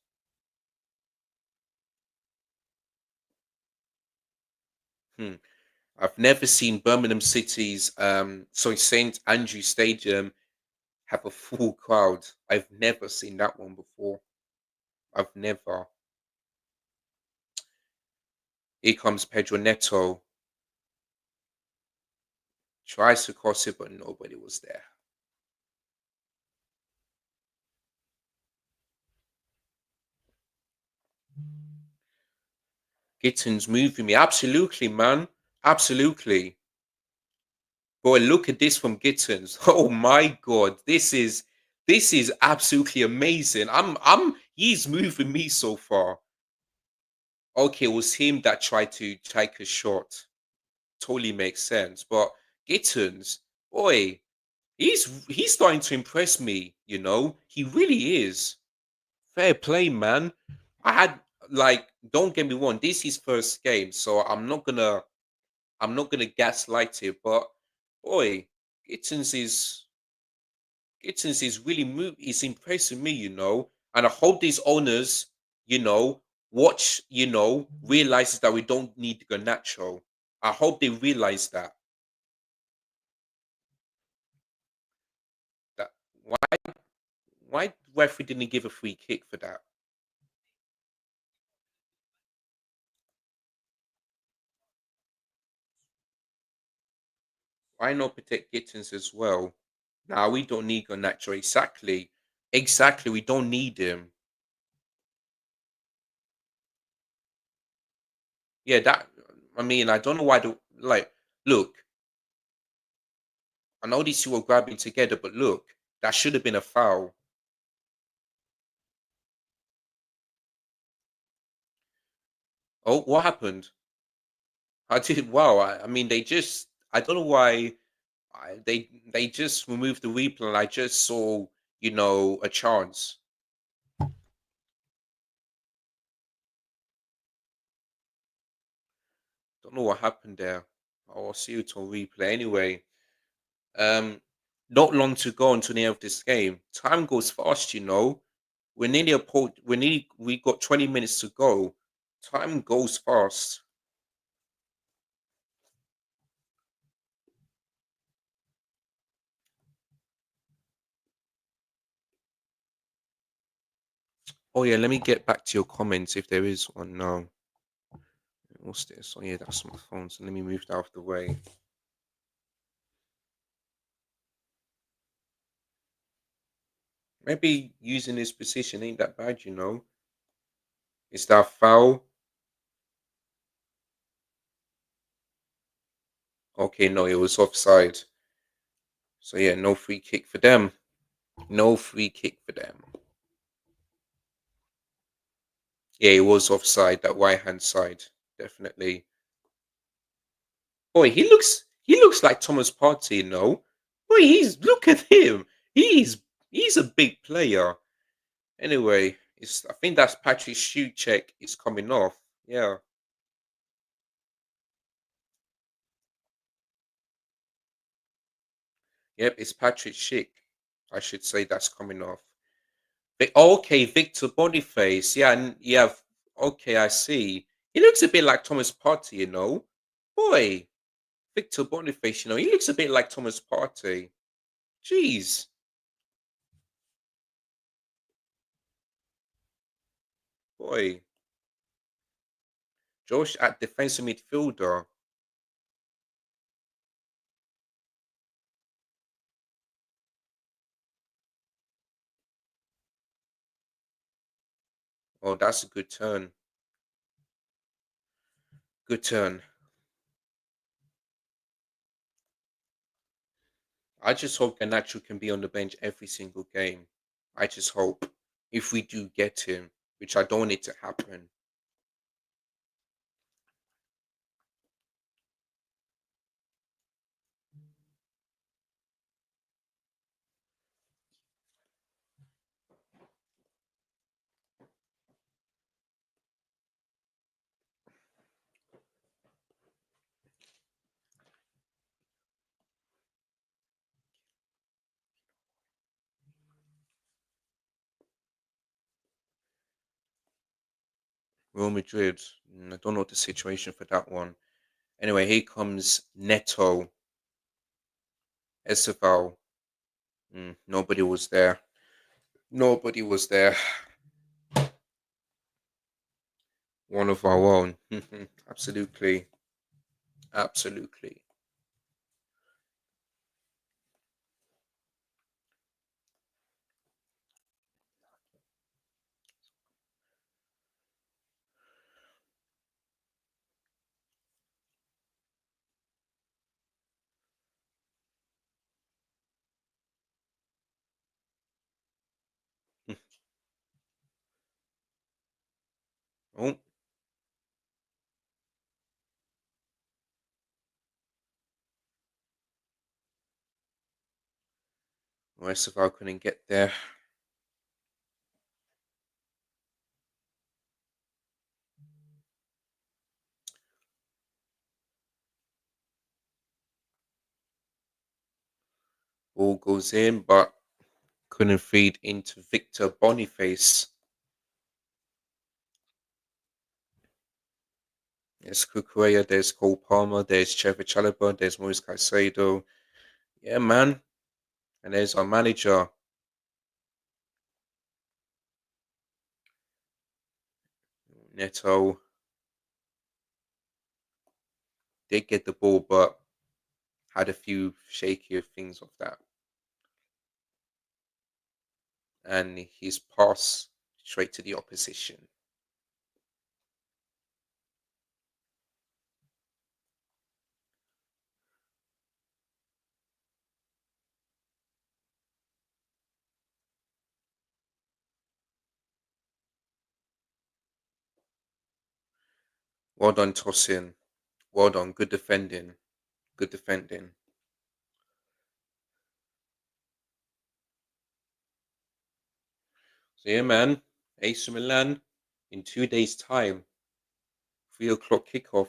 Hmm. I've never seen Birmingham City's sorry, St Andrew Stadium have a full crowd. I've never seen that one before. I've never. Here comes Pedro Neto. Tries to cross it, but nobody was there. Gittins moving me. Absolutely, man. Absolutely. Boy, look at this from Gittins. Oh my god. This is absolutely amazing. He's moving me so far. Okay, it was him that tried to take a shot. Totally makes sense. But Gittins, boy, he's starting to impress me, you know? He really is. Fair play, man. I had like, don't get me wrong, this is his first game, so I'm not gonna gaslight it, but boy, Gittins is Gittins is really is impressing me, you know. And I hope these owners, you know, realizes that we don't need to go natural. I hope they realize that. That why referee didn't give a free kick for that? Why not protect Gittins as well? Now we don't need Garnacho. Exactly. Exactly. We don't need him. Yeah, that I mean, I don't know why the like look, I know these two were grabbing together, but look, that should have been a foul. Oh, what happened? I did wow. I mean I don't know why they just removed the replay and I just saw, a chance. Don't know what happened there. I'll see it on replay anyway. Um, not long to go until the end of this game. Time goes fast, you know. We got 20 minutes to go. Time goes fast. Oh yeah, let me get back to your comments if there is one. No. What's this? Oh yeah, that's my phone. So let me move that out of the way. Maybe using this position ain't that bad, you know. Is that foul? Okay, no, it was offside. So yeah, no free kick for them. No free kick for them. Yeah, it was offside, that right hand side. Definitely. Boy, he looks like Thomas Partey, you know. Boy, look at him. He's a big player. Anyway, I think that's Patrick's shoe check is coming off. Yeah. Yep, it's Patrick Schick. I should say that's coming off. Okay, Victor Boniface. Yeah, yeah. Okay, I see. He looks a bit like Thomas Partey, you know. Boy, Victor Boniface. He looks a bit like Thomas Partey. Jeez, boy. Josh at defensive midfielder. Oh, that's a good turn. Good turn. I just hope Ganacho can be on the bench every single game. I just hope if we do get him, which I don't want it to happen. Real Madrid, I don't know the situation for that one. Anyway, here comes Neto, Esteval. Nobody was there. Nobody was there. One of our own. Absolutely. Absolutely. Oh, Esteval couldn't get there. Ball goes in, but couldn't feed into Victor Boniface. There's Kukurea, there's Cole Palmer, there's Trevor Chalobah, there's Moise Caicedo. Yeah, man. And there's our manager, Neto. Did get the ball, but had a few shakier things of that. And his pass straight to the opposition. Well done, Tosin. Well done. Good defending. Good defending. So yeah, man. AC Milan in 2 days' time. 3 o'clock kickoff.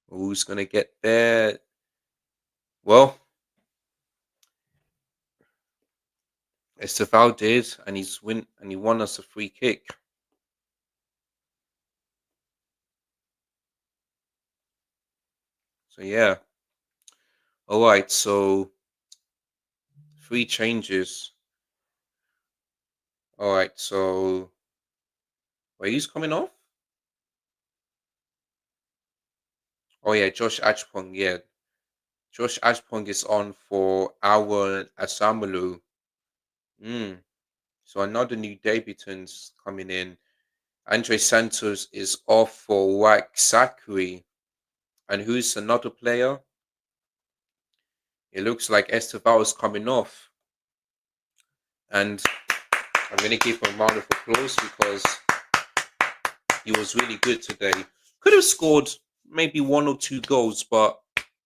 Who's gonna get there? Well, Esteval did, and he won us a free kick. So yeah. All right. So 3 changes. All right. So wait, who's coming off? Oh yeah, Josh Achpong. Yeah, Josh Achpong is on for our Asamalu. Mm. So another new debutant's coming in. Andre Santos is off for Wax Sakri. And who's another player? It looks like Esteval is coming off. And I'm going to give him a round of applause because he was really good today. Could have scored maybe 1 or 2 goals, but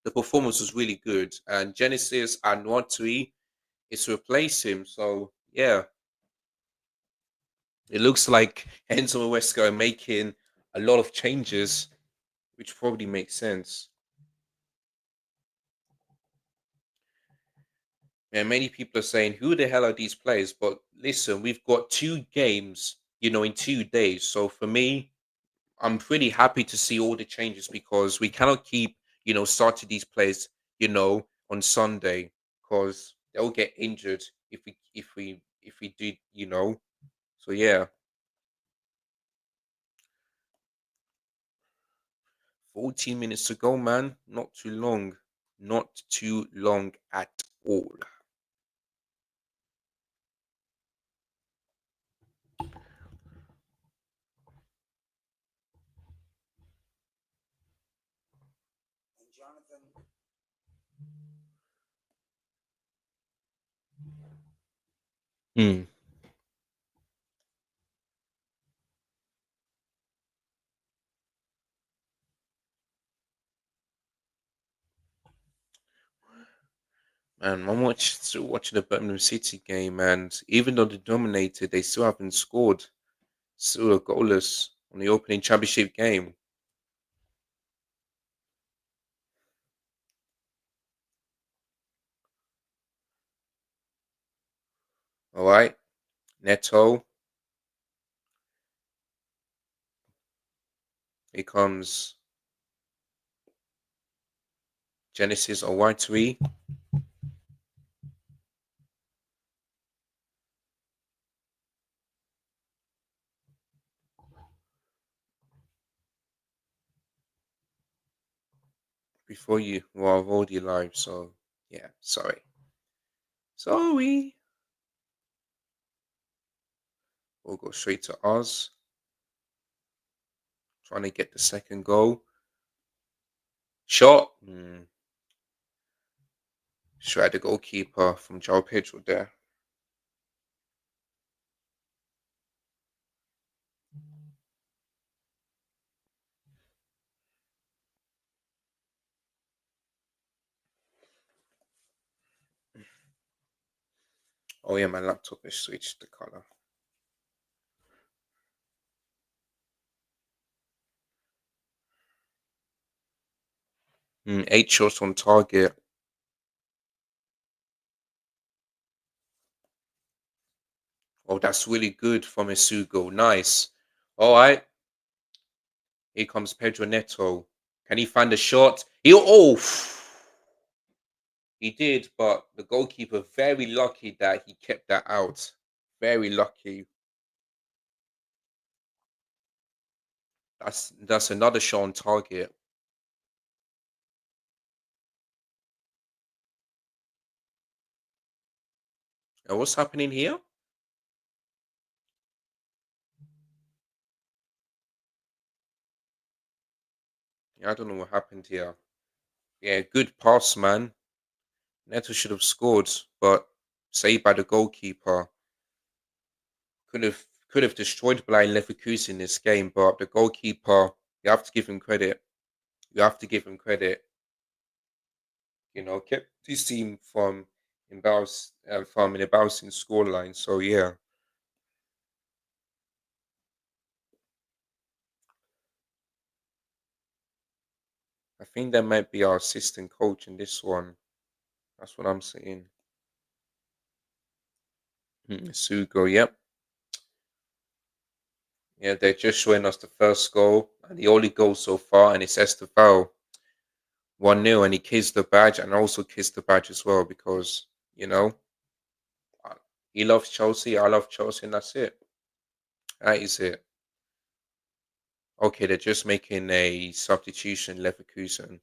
the performance was really good. And Genesis and Nwantui is to replace him. So, yeah, it looks like Enzo Maresca are making a lot of changes, which probably makes sense. And many people are saying, who the hell are these players? But listen, we've got 2 games, in 2 days. So for me, I'm pretty happy to see all the changes because we cannot keep, starting these players, on Sunday because They'll get injured if we do, So yeah, 14 minutes to go, man. Not too long. Not too long at all. Hmm. Man, still watching the Birmingham City game, and even though they dominated, they still haven't scored. Still goalless on the opening championship game. All right, Neto. Here comes Genesis on Y3. Before you, well, I've already live, so yeah, sorry. Sorry. We'll go straight to Oz. Trying to get the second goal. Shot. Straight the goalkeeper from Joe Pedro there. Oh yeah, my laptop has switched the color. 8 shots on target. Oh, that's really good from Isugo. Nice. All right. Here comes Pedro Neto. Can he find a shot? He did, but the goalkeeper very lucky that he kept that out. Very lucky. That's another shot on target. And what's happening here? Yeah, I don't know what happened here. Yeah, good pass, man. Neto should have scored, but saved by the goalkeeper. Could have destroyed Blind Leverkusen in this game, but the goalkeeper, you have to give him credit. You have to give him credit. Kept his team from an embarrassing scoreline. So yeah, I think that might be our assistant coach in this one. That's what I'm saying. Sugo, yep. Yeah, they're just showing us the first goal and the only goal so far, and it's Estevao 1-0, and he kissed the badge and also kissed the badge as well because you know uh, he loves Chelsea, I love Chelsea, and that's it. That is it. Okay, they're just making a substitution, Leverkusen.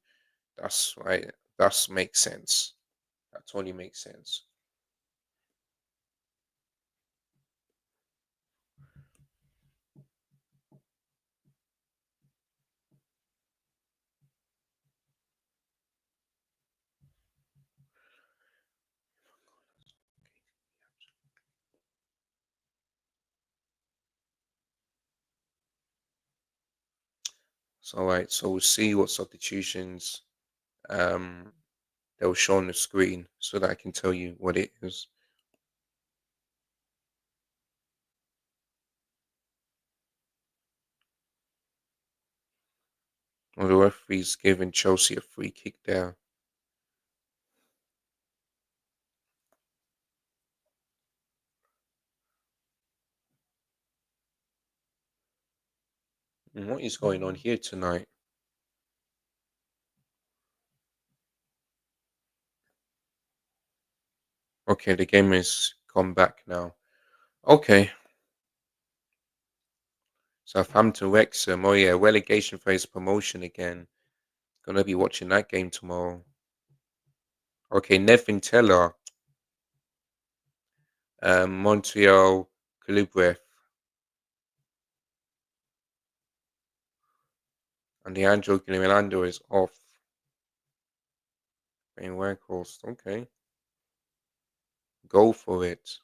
That's right. That makes sense. That totally makes sense. So, all right. So we'll see what substitutions um they'll show on the screen so that I can tell you what it is. Well, the referee's giving Chelsea a free kick there. What is going on here tonight? Okay, the game has come back now. Okay, Southampton Wrexham. Oh yeah, relegation phase promotion again. Gonna be watching that game tomorrow. Okay, Nevin Teller, Montreal Calubrev, and the Angelo Guillermo is off. In Workhorse. Okay, go for it.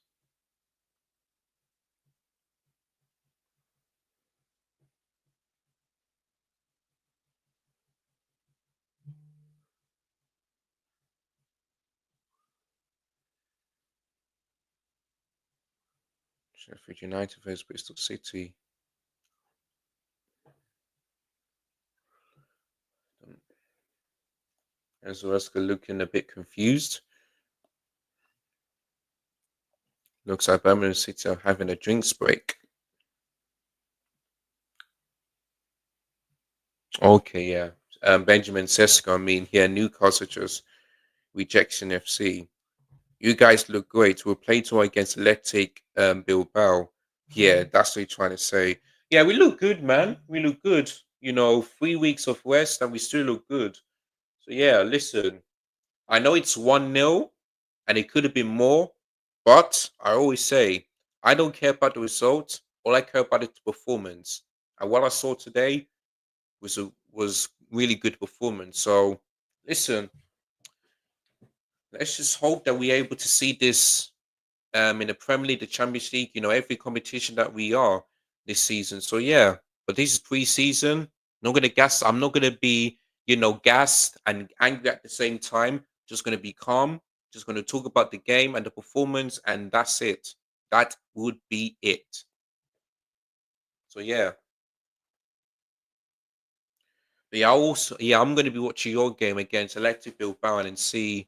Sheffield United versus Bristol City. Ezraska looking a bit confused. Looks like Birmingham City are having a drinks break. Okay, yeah. Benjamin Sesko, I mean, here, Newcastle just rejection FC. You guys look great. We'll play tomorrow against Athletic Bilbao. Yeah, that's what you're trying to say. Yeah, we look good, man. We look good. 3 weeks of rest and we still look good. So, yeah, listen, I know it's 1-0 and it could have been more, but I always say, I don't care about the result. All I care about is the performance. And what I saw today was really good performance. So listen, let's just hope that we're able to see this in the Premier League, the Champions League, every competition that we are this season. So yeah, but this is pre-season. I'm not gonna be, gassed and angry at the same time. Just gonna be calm. Just gonna talk about the game and the performance, and that's it. That would be it. So yeah. But yeah, I'm gonna be watching your game against Electric Bilbao and see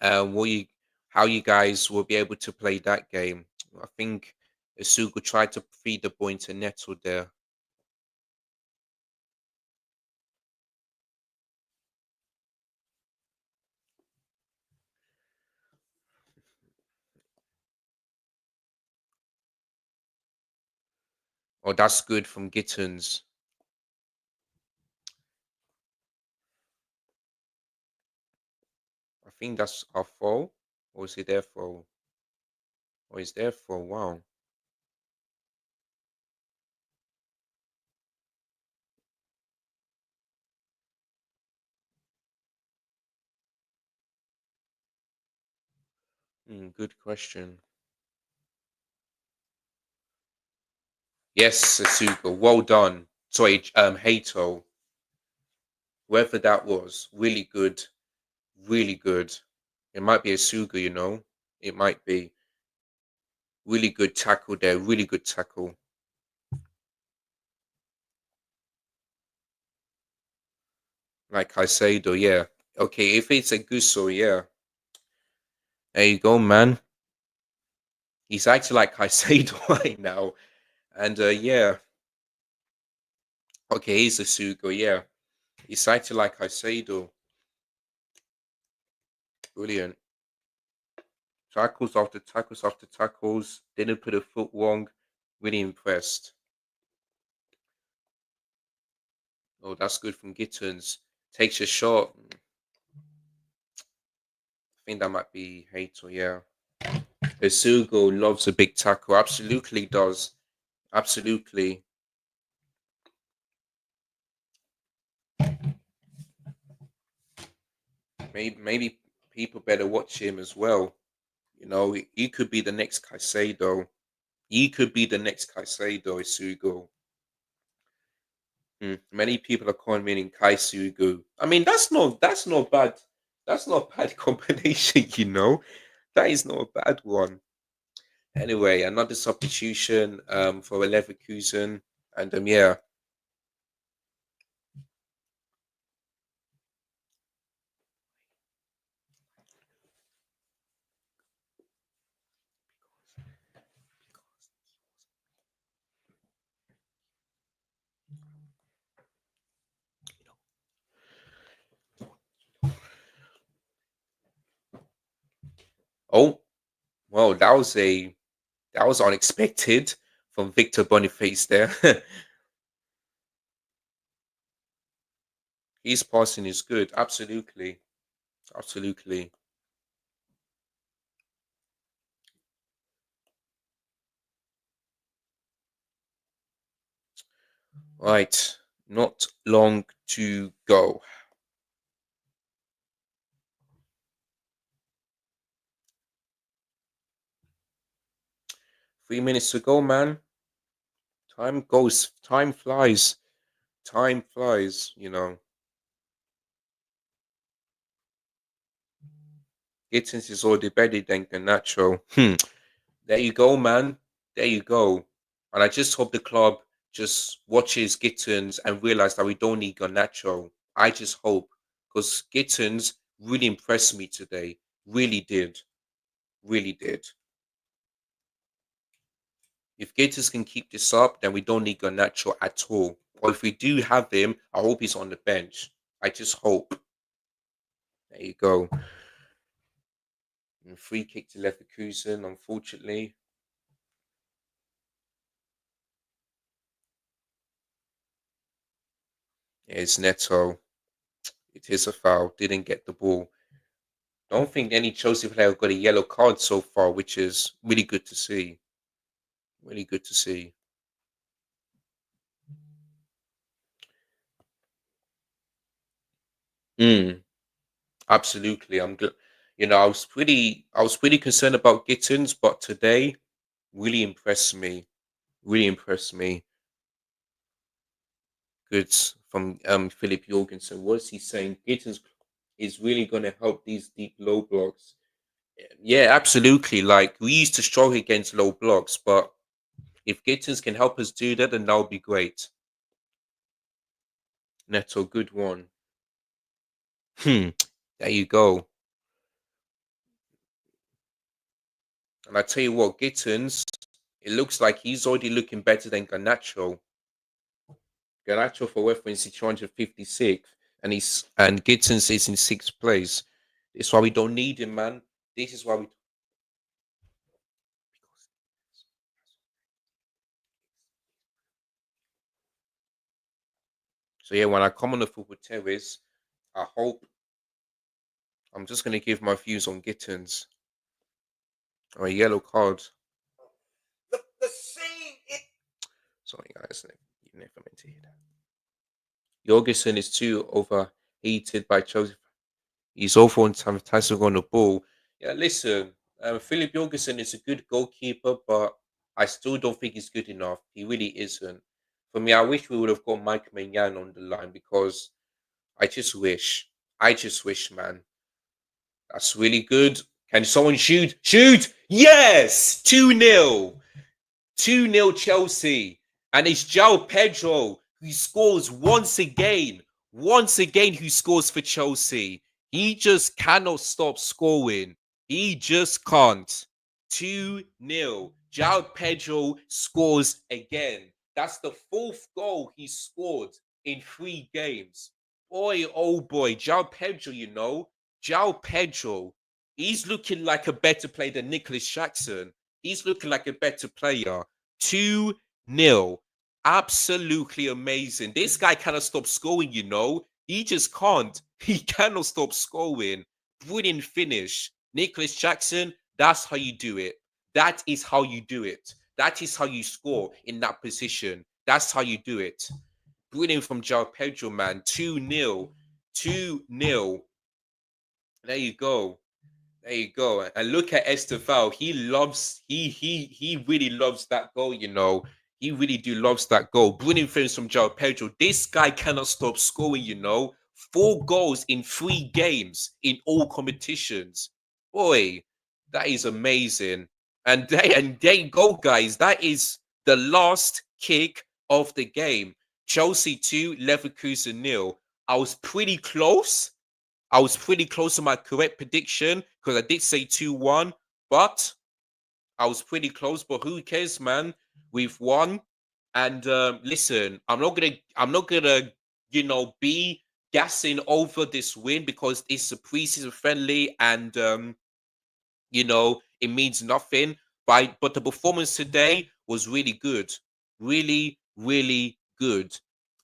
what you how you guys will be able to play that game. I think Asugu tried to feed the ball into Neto there. Oh, that's good from Gittens. I think that's our fault. Or is it their fault? Or is their fault? Wow. Good question. Yes, Asugu. Well done. Sorry, Hato. Whoever that was, really good. Really good. It might be Asugu. It might be. Really good tackle there. Really good tackle. Like Caicedo, yeah. Okay, if it's a Gusso, yeah. There you go, man. He's acting like Caicedo right now. And yeah. Okay, he's a Sugo, yeah. He's acting like Caicedo. Brilliant. Tackles after tackles after tackles. Didn't put a foot wrong. Really impressed. Oh, that's good from Gittens. Takes a shot. I think that might be Hato, yeah. Isugo loves a big tackle. Absolutely does. Absolutely. Maybe people better watch him as well. He could be the next Caicedo. He could be the next Caicedo, Isugo. Many people are calling Kaisugu. I mean, that's not bad. That's not a bad combination. That is not a bad one. Anyway, another substitution for a Leverkusen. And yeah. Oh, that was unexpected from Victor Boniface there. His passing is good. Absolutely. Absolutely. Right. Not long to go. 3 minutes to go, man. Time goes. Time flies. Time flies, you know. Gittins is already better than Ganacho. There you go, man. There you go. And I just hope the club just watches Gittins and realize that we don't need Garnacho. I just hope because Gittins really impressed me today. Really did. Really did. If Gittins can keep this up, then we don't need Garnacho at all. Or if we do have him, I hope he's on the bench. I just hope. There you go. And free kick to Leverkusen, unfortunately. It's Neto. It is a foul. Didn't get the ball. Don't think any Chelsea player got a yellow card so far, which is really good to see. Really good to see. Mm, absolutely. I'm good. You know, I was pretty concerned about Gittins, but today really impressed me. Really impressed me. Good from Philip Jorgensen. What is he saying? Gittins is really going to help these deep low blocks. Yeah, absolutely. Like we used to struggle against low blocks, but if Gittins can help us do that, then that would be great. Neto, good one. Hmm. There you go. And I tell you what, Gittins, it looks like he's already looking better than Garnacho. Garnacho for reference is 256, and Gittins is in sixth place. This is why we don't need him, man. This is why we. So yeah, when I come on the football terrace, I hope I'm just gonna give my views on Gittins or a yellow card. The same. Sorry, guys, you never meant to hear that. Jorgensen is too overheated by Chelsea. He's awful on time Tyson on the ball. Yeah, listen, Philip Jorgensen is a good goalkeeper, but I still don't think he's good enough. He really isn't. For me, I wish we would have got Mike Maignan on the line because I just wish. I just wish, man. That's really good. Can someone shoot? Shoot! Yes! 2-0. 2-0 Chelsea. And it's João Pedro who scores once again. Once again, who scores for Chelsea. He just cannot stop scoring. He just can't. 2-0. João Pedro scores again. That's the fourth goal he scored in 3 games. Boy, oh boy, João Pedro, you know. João Pedro, he's looking like a better player than Nicholas Jackson. He's looking like a better player. 2-0. Absolutely amazing. This guy cannot stop scoring, you know. He just can't. He cannot stop scoring. Brilliant finish. Nicholas Jackson, that's how you do it. That is how you do it. That is how you score in that position. That's how you do it. Brilliant from João Pedro, man. 2-0. 2-0. There you go. There you go. And look at Estevao. He really loves that goal, you know. He really do loves that goal. Brilliant finish from João Pedro. This guy cannot stop scoring, you know. 4 goals in 3 games in all competitions. Boy, that is amazing. And there you go, guys. That is the last kick of the game. Chelsea 2, Leverkusen 0. I was pretty close. I was pretty close to my correct prediction because I did say 2-1, but I was pretty close. But who cares, man? We've won. And listen, I'm not gonna, be gassing over this win because it's a preseason friendly, and you know, it means nothing. But the performance today was really good. Really, really good.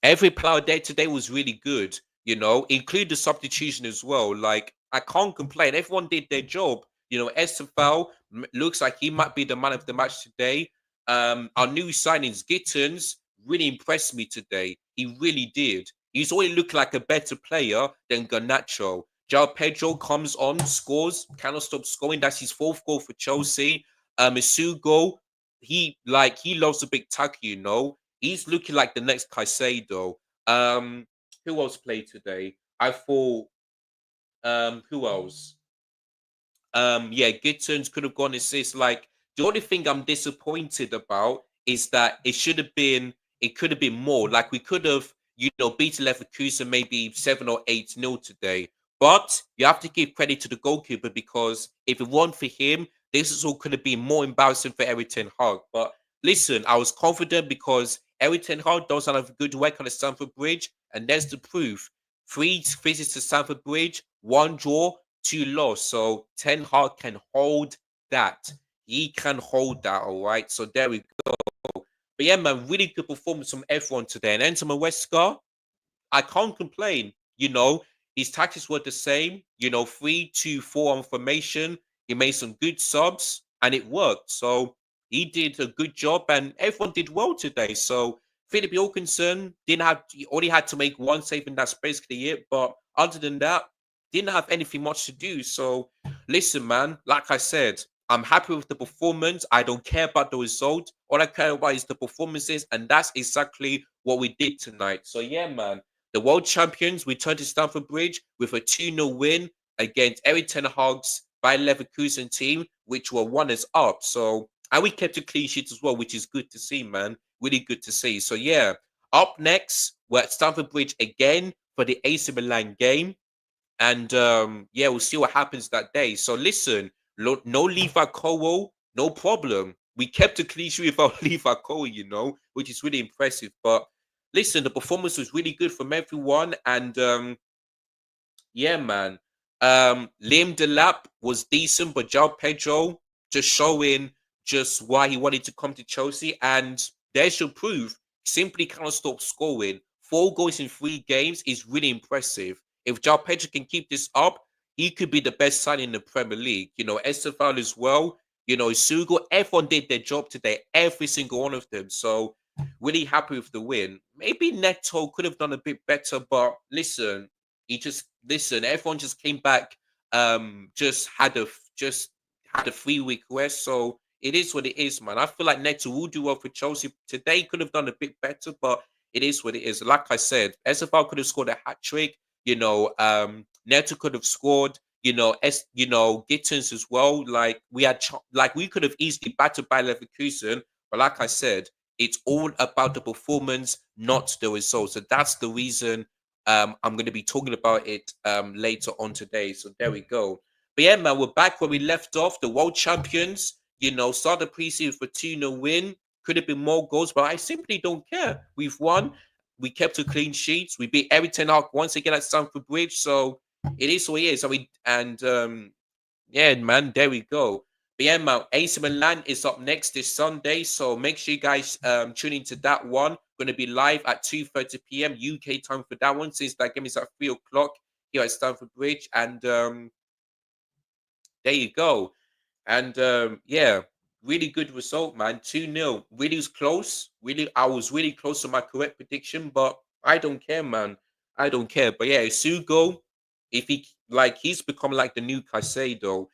Every player there today was really good, include the substitution as well. Like, I can't complain. Everyone did their job. SFL looks like he might be the man of the match today. Our new signings, Gittins, really impressed me today. He really did. He's already looked like a better player than Garnacho. João Pedro comes on, scores, cannot stop scoring. That's his fourth goal for Chelsea. Isugo, he loves a big tackle. He's looking like the next Caicedo. Um, who else played today? I thought, who else? Yeah, Gittins could have gone assist. Like, the only thing I'm disappointed about is that it could have been more. Like, we could have, beaten Leverkusen maybe 7 or 8-0 today. But you have to give credit to the goalkeeper, because if it weren't for him, this is all could have been more embarrassing for Eric Ten Hag. But listen, I was confident because Eric Ten Hag does have a good record at Stamford Bridge, and there's the proof. 3 visits to Stamford Bridge, 1 draw, 2 loss. So Ten Hag can hold that. He can hold that, all right? So there we go. But yeah, man, really good performance from everyone today. And Enter Maresca, I can't complain. His tactics were the same. 3-2-4 on formation. He made some good subs, and it worked. So he did a good job, and everyone did well today. So Philip Jorgensen he only had to make one save, and that's basically it. But other than that, didn't have anything much to do. So listen, man, like I said, I'm happy with the performance. I don't care about the result. All I care about is the performances, and that's exactly what we did tonight. So yeah, man. The world champions returned to Stamford Bridge with a 2-0 win against Eric Ten Hag's Bayer Leverkusen team, which were runners-up. So, and we kept a clean sheet as well, which is good to see, man. Really good to see. So, yeah, up next, we're at Stamford Bridge again for the AC Milan game. And yeah, we'll see what happens that day. So listen, no Levi Cole, no problem. We kept a clean sheet without Levi Cole, which is really impressive. But listen, the performance was really good from everyone. And yeah, man. Liam Delap was decent, but João Pedro just showing just why he wanted to come to Chelsea. And there's your proof. Simply cannot stop scoring. 4 goals in 3 games is really impressive. If João Pedro can keep this up, he could be the best sign in the Premier League. Estefan as well. Sugo, everyone did their job today. Every single one of them. So really happy with the win. Maybe Neto could have done a bit better, but listen, everyone just came back, just had a 3 week rest. So it is what it is, man. I feel like Neto will do well for Chelsea today. Could have done a bit better, but it is what it is. Like I said, SFL could have scored a hat trick. Neto could have scored. Gittins as well. Like we could have easily battered by Leverkusen, but like I said, it's all about the performance, not the results. So that's the reason I'm going to be talking about it later on today. So there we go. But yeah, man, we're back where we left off. The world champions, started preseason for 2-0 win. Could have been more goals, but I simply don't care. We've won. We kept a clean sheets. We beat Eric Ten Hag once again at Stamford Bridge. So it is what it is. Yeah, man, there we go. But yeah, man, AC Milan is up next this Sunday, so make sure you guys tune into that one. Going to be live at 2:30 p.m. UK time for that one, since that game is at 3 o'clock here at Stamford Bridge. And there you go. And yeah, really good result, man. 2-0. Really was close. Really, I was really close to my correct prediction, but I don't care, man. I don't care. But yeah, Sugo, if he's become like the new Caicedo.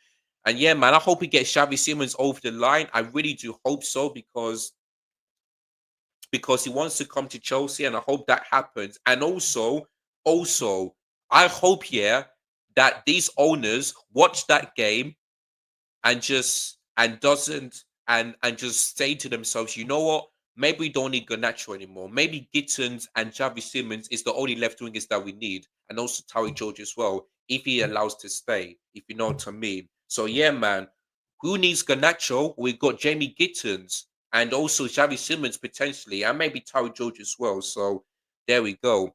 And yeah, man, I hope he gets Xavi Simons over the line. I really do hope so, because he wants to come to Chelsea, and I hope that happens. And also, I hope, yeah, that these owners watch that game and just say to themselves, you know what? Maybe we don't need Garnacho anymore. Maybe Gittins and Xavi Simons is the only left wingers that we need, and also Terry George as well, if he allows to stay. If you know what I mean. So yeah, man. Who needs Garnacho? We've got Jamie Gittins and also Xavi Simons potentially, and maybe Terry George as well. So there we go.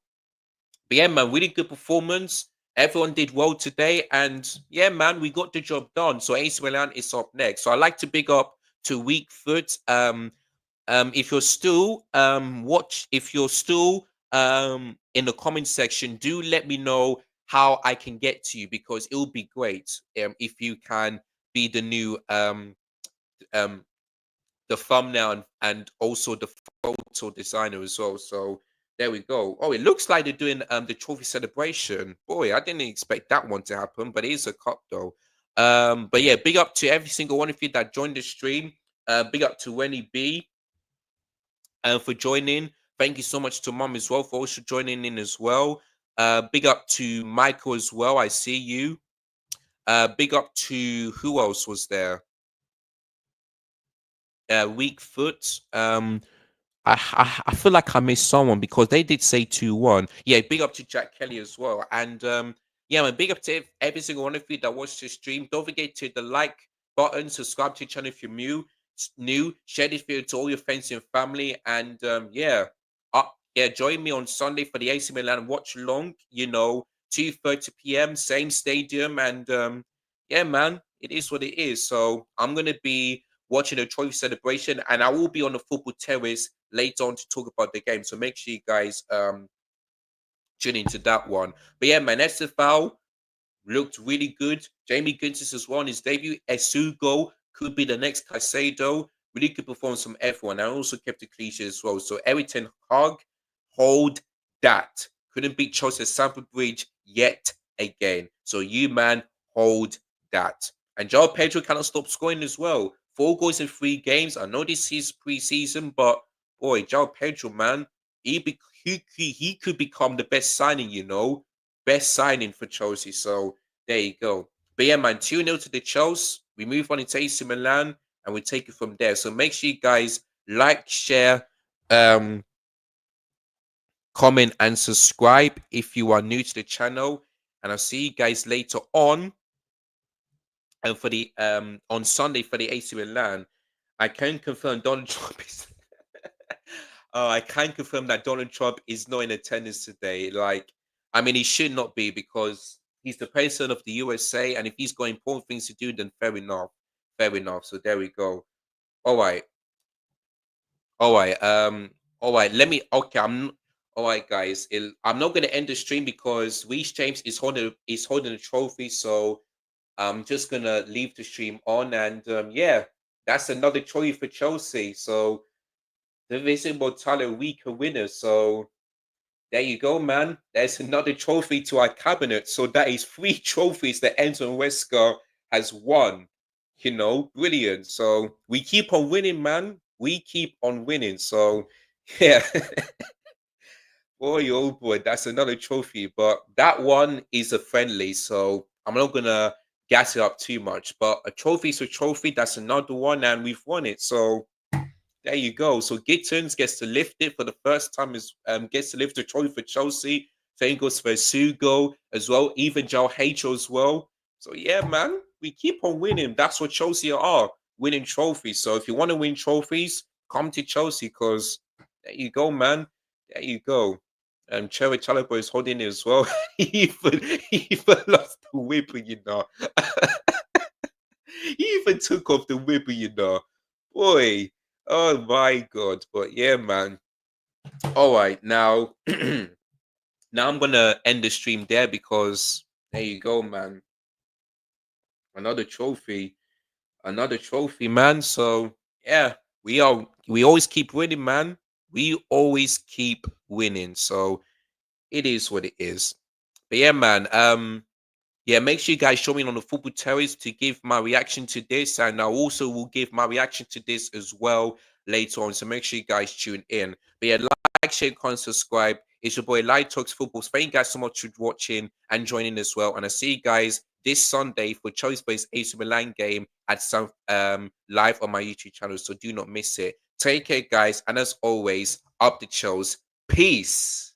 But yeah, man, really good performance. everyone did well today, and yeah, man, we got the job done. So AC Milan is up next. So I like to big up to Weak Foot. If you're still if you're still in the comment section, do let me know how I can get to you, because it will be great if you can be the new um the thumbnail and also the photo designer as well. So there we go. Oh, it looks like they're doing the trophy celebration. Boy, I didn't expect that one to happen, but it is a cup though. But yeah, big up to every single one of you that joined the stream. Big up to Wenny B for joining. Thank you so much to Mom as well for also joining in as well. Big up to Michael as well. I see you. Big up to who else was there? Weak Foot. I feel like I missed someone because they did say 2-1. Yeah, big up to Jack Kelly as well. And yeah, man, big up to every single one of you that watched the stream. Don't forget to the like button, subscribe to the channel if you're new, share this video to all your friends and family. And yeah, join me on Sunday for the AC Milan watch along, 2:30 p.m., same stadium. And yeah, man, it is what it is. So I'm gonna be watching a trophy celebration, and I will be on the football terrace later on to talk about the game. So make sure you guys tune into that one. But yeah, man, SFL looked really good. Jamie Gintis as well on his debut. Esugo could be the next Caicedo. Really good performance from everyone. I also kept it cliche as well. So Everton Hog, hold that. Couldn't beat Chelsea at Stamford Bridge yet again. So you, man, hold that. And João Pedro cannot stop scoring as well. 4 goals in 3 games. I know this is pre-season, but boy, João Pedro, man, he could become the best signing, best signing for Chelsea. So there you go. But yeah, man, 2-0 to the Chelsea. We move on into AC Milan and we take it from there. So make sure you guys like, share, comment, and subscribe if you are new to the channel. And I'll see you guys later on. And for the on Sunday for the AC Milan, I can confirm Donald Trump is I can confirm that Donald Trump is not in attendance today. Like, I mean, he should not be because he's the president of the USA, and if he's got important things to do, then fair enough. Fair enough. So there we go. All right. All right. All right. Let me. Okay. All right, guys. I'm not gonna end the stream because Reece James is holding a trophy. So I'm just gonna leave the stream on, and yeah, that's another trophy for Chelsea. So the visible talent weaker winner. So there you go, man. There's another trophy to our cabinet. So that is 3 trophies that Anton Wesker has won. Brilliant. So we keep on winning, man. We keep on winning. So yeah, boy, oh boy, that's another trophy. But that one is a friendly. So I'm not gonna gas it up too much. But a trophy is a trophy. That's another one, and we've won it. So there you go. So Gittins gets to lift it for the first time. Gets to lift the trophy for Chelsea. Same goes for Sugo as well. Even Joe Hacho as well. So yeah, man, we keep on winning. That's what Chelsea are, winning trophies. So if you want to win trophies, come to Chelsea because there you go, man. There you go. Cherry Chalobah is holding it as well. he even lost the whip, he even took off the whip, Boy, oh my god. But yeah, man. All right, now now I'm gonna end the stream there because there you go, man. Another trophy. Another trophy, man. So yeah, we always keep winning, man. We always keep winning. So it is what it is. But yeah, man. Yeah, make sure you guys show me on the football terrace to give my reaction to this, and I also will give my reaction to this as well later on. So make sure you guys tune in. But yeah, like, share, comment, subscribe. It's your boy Light Talks Football. Thank you guys so much for watching and joining as well. And I see you guys this Sunday for Chelsea AC Milan game at some live on my YouTube channel. So do not miss it. Take care, guys, and as always, up the Chelsea. Peace.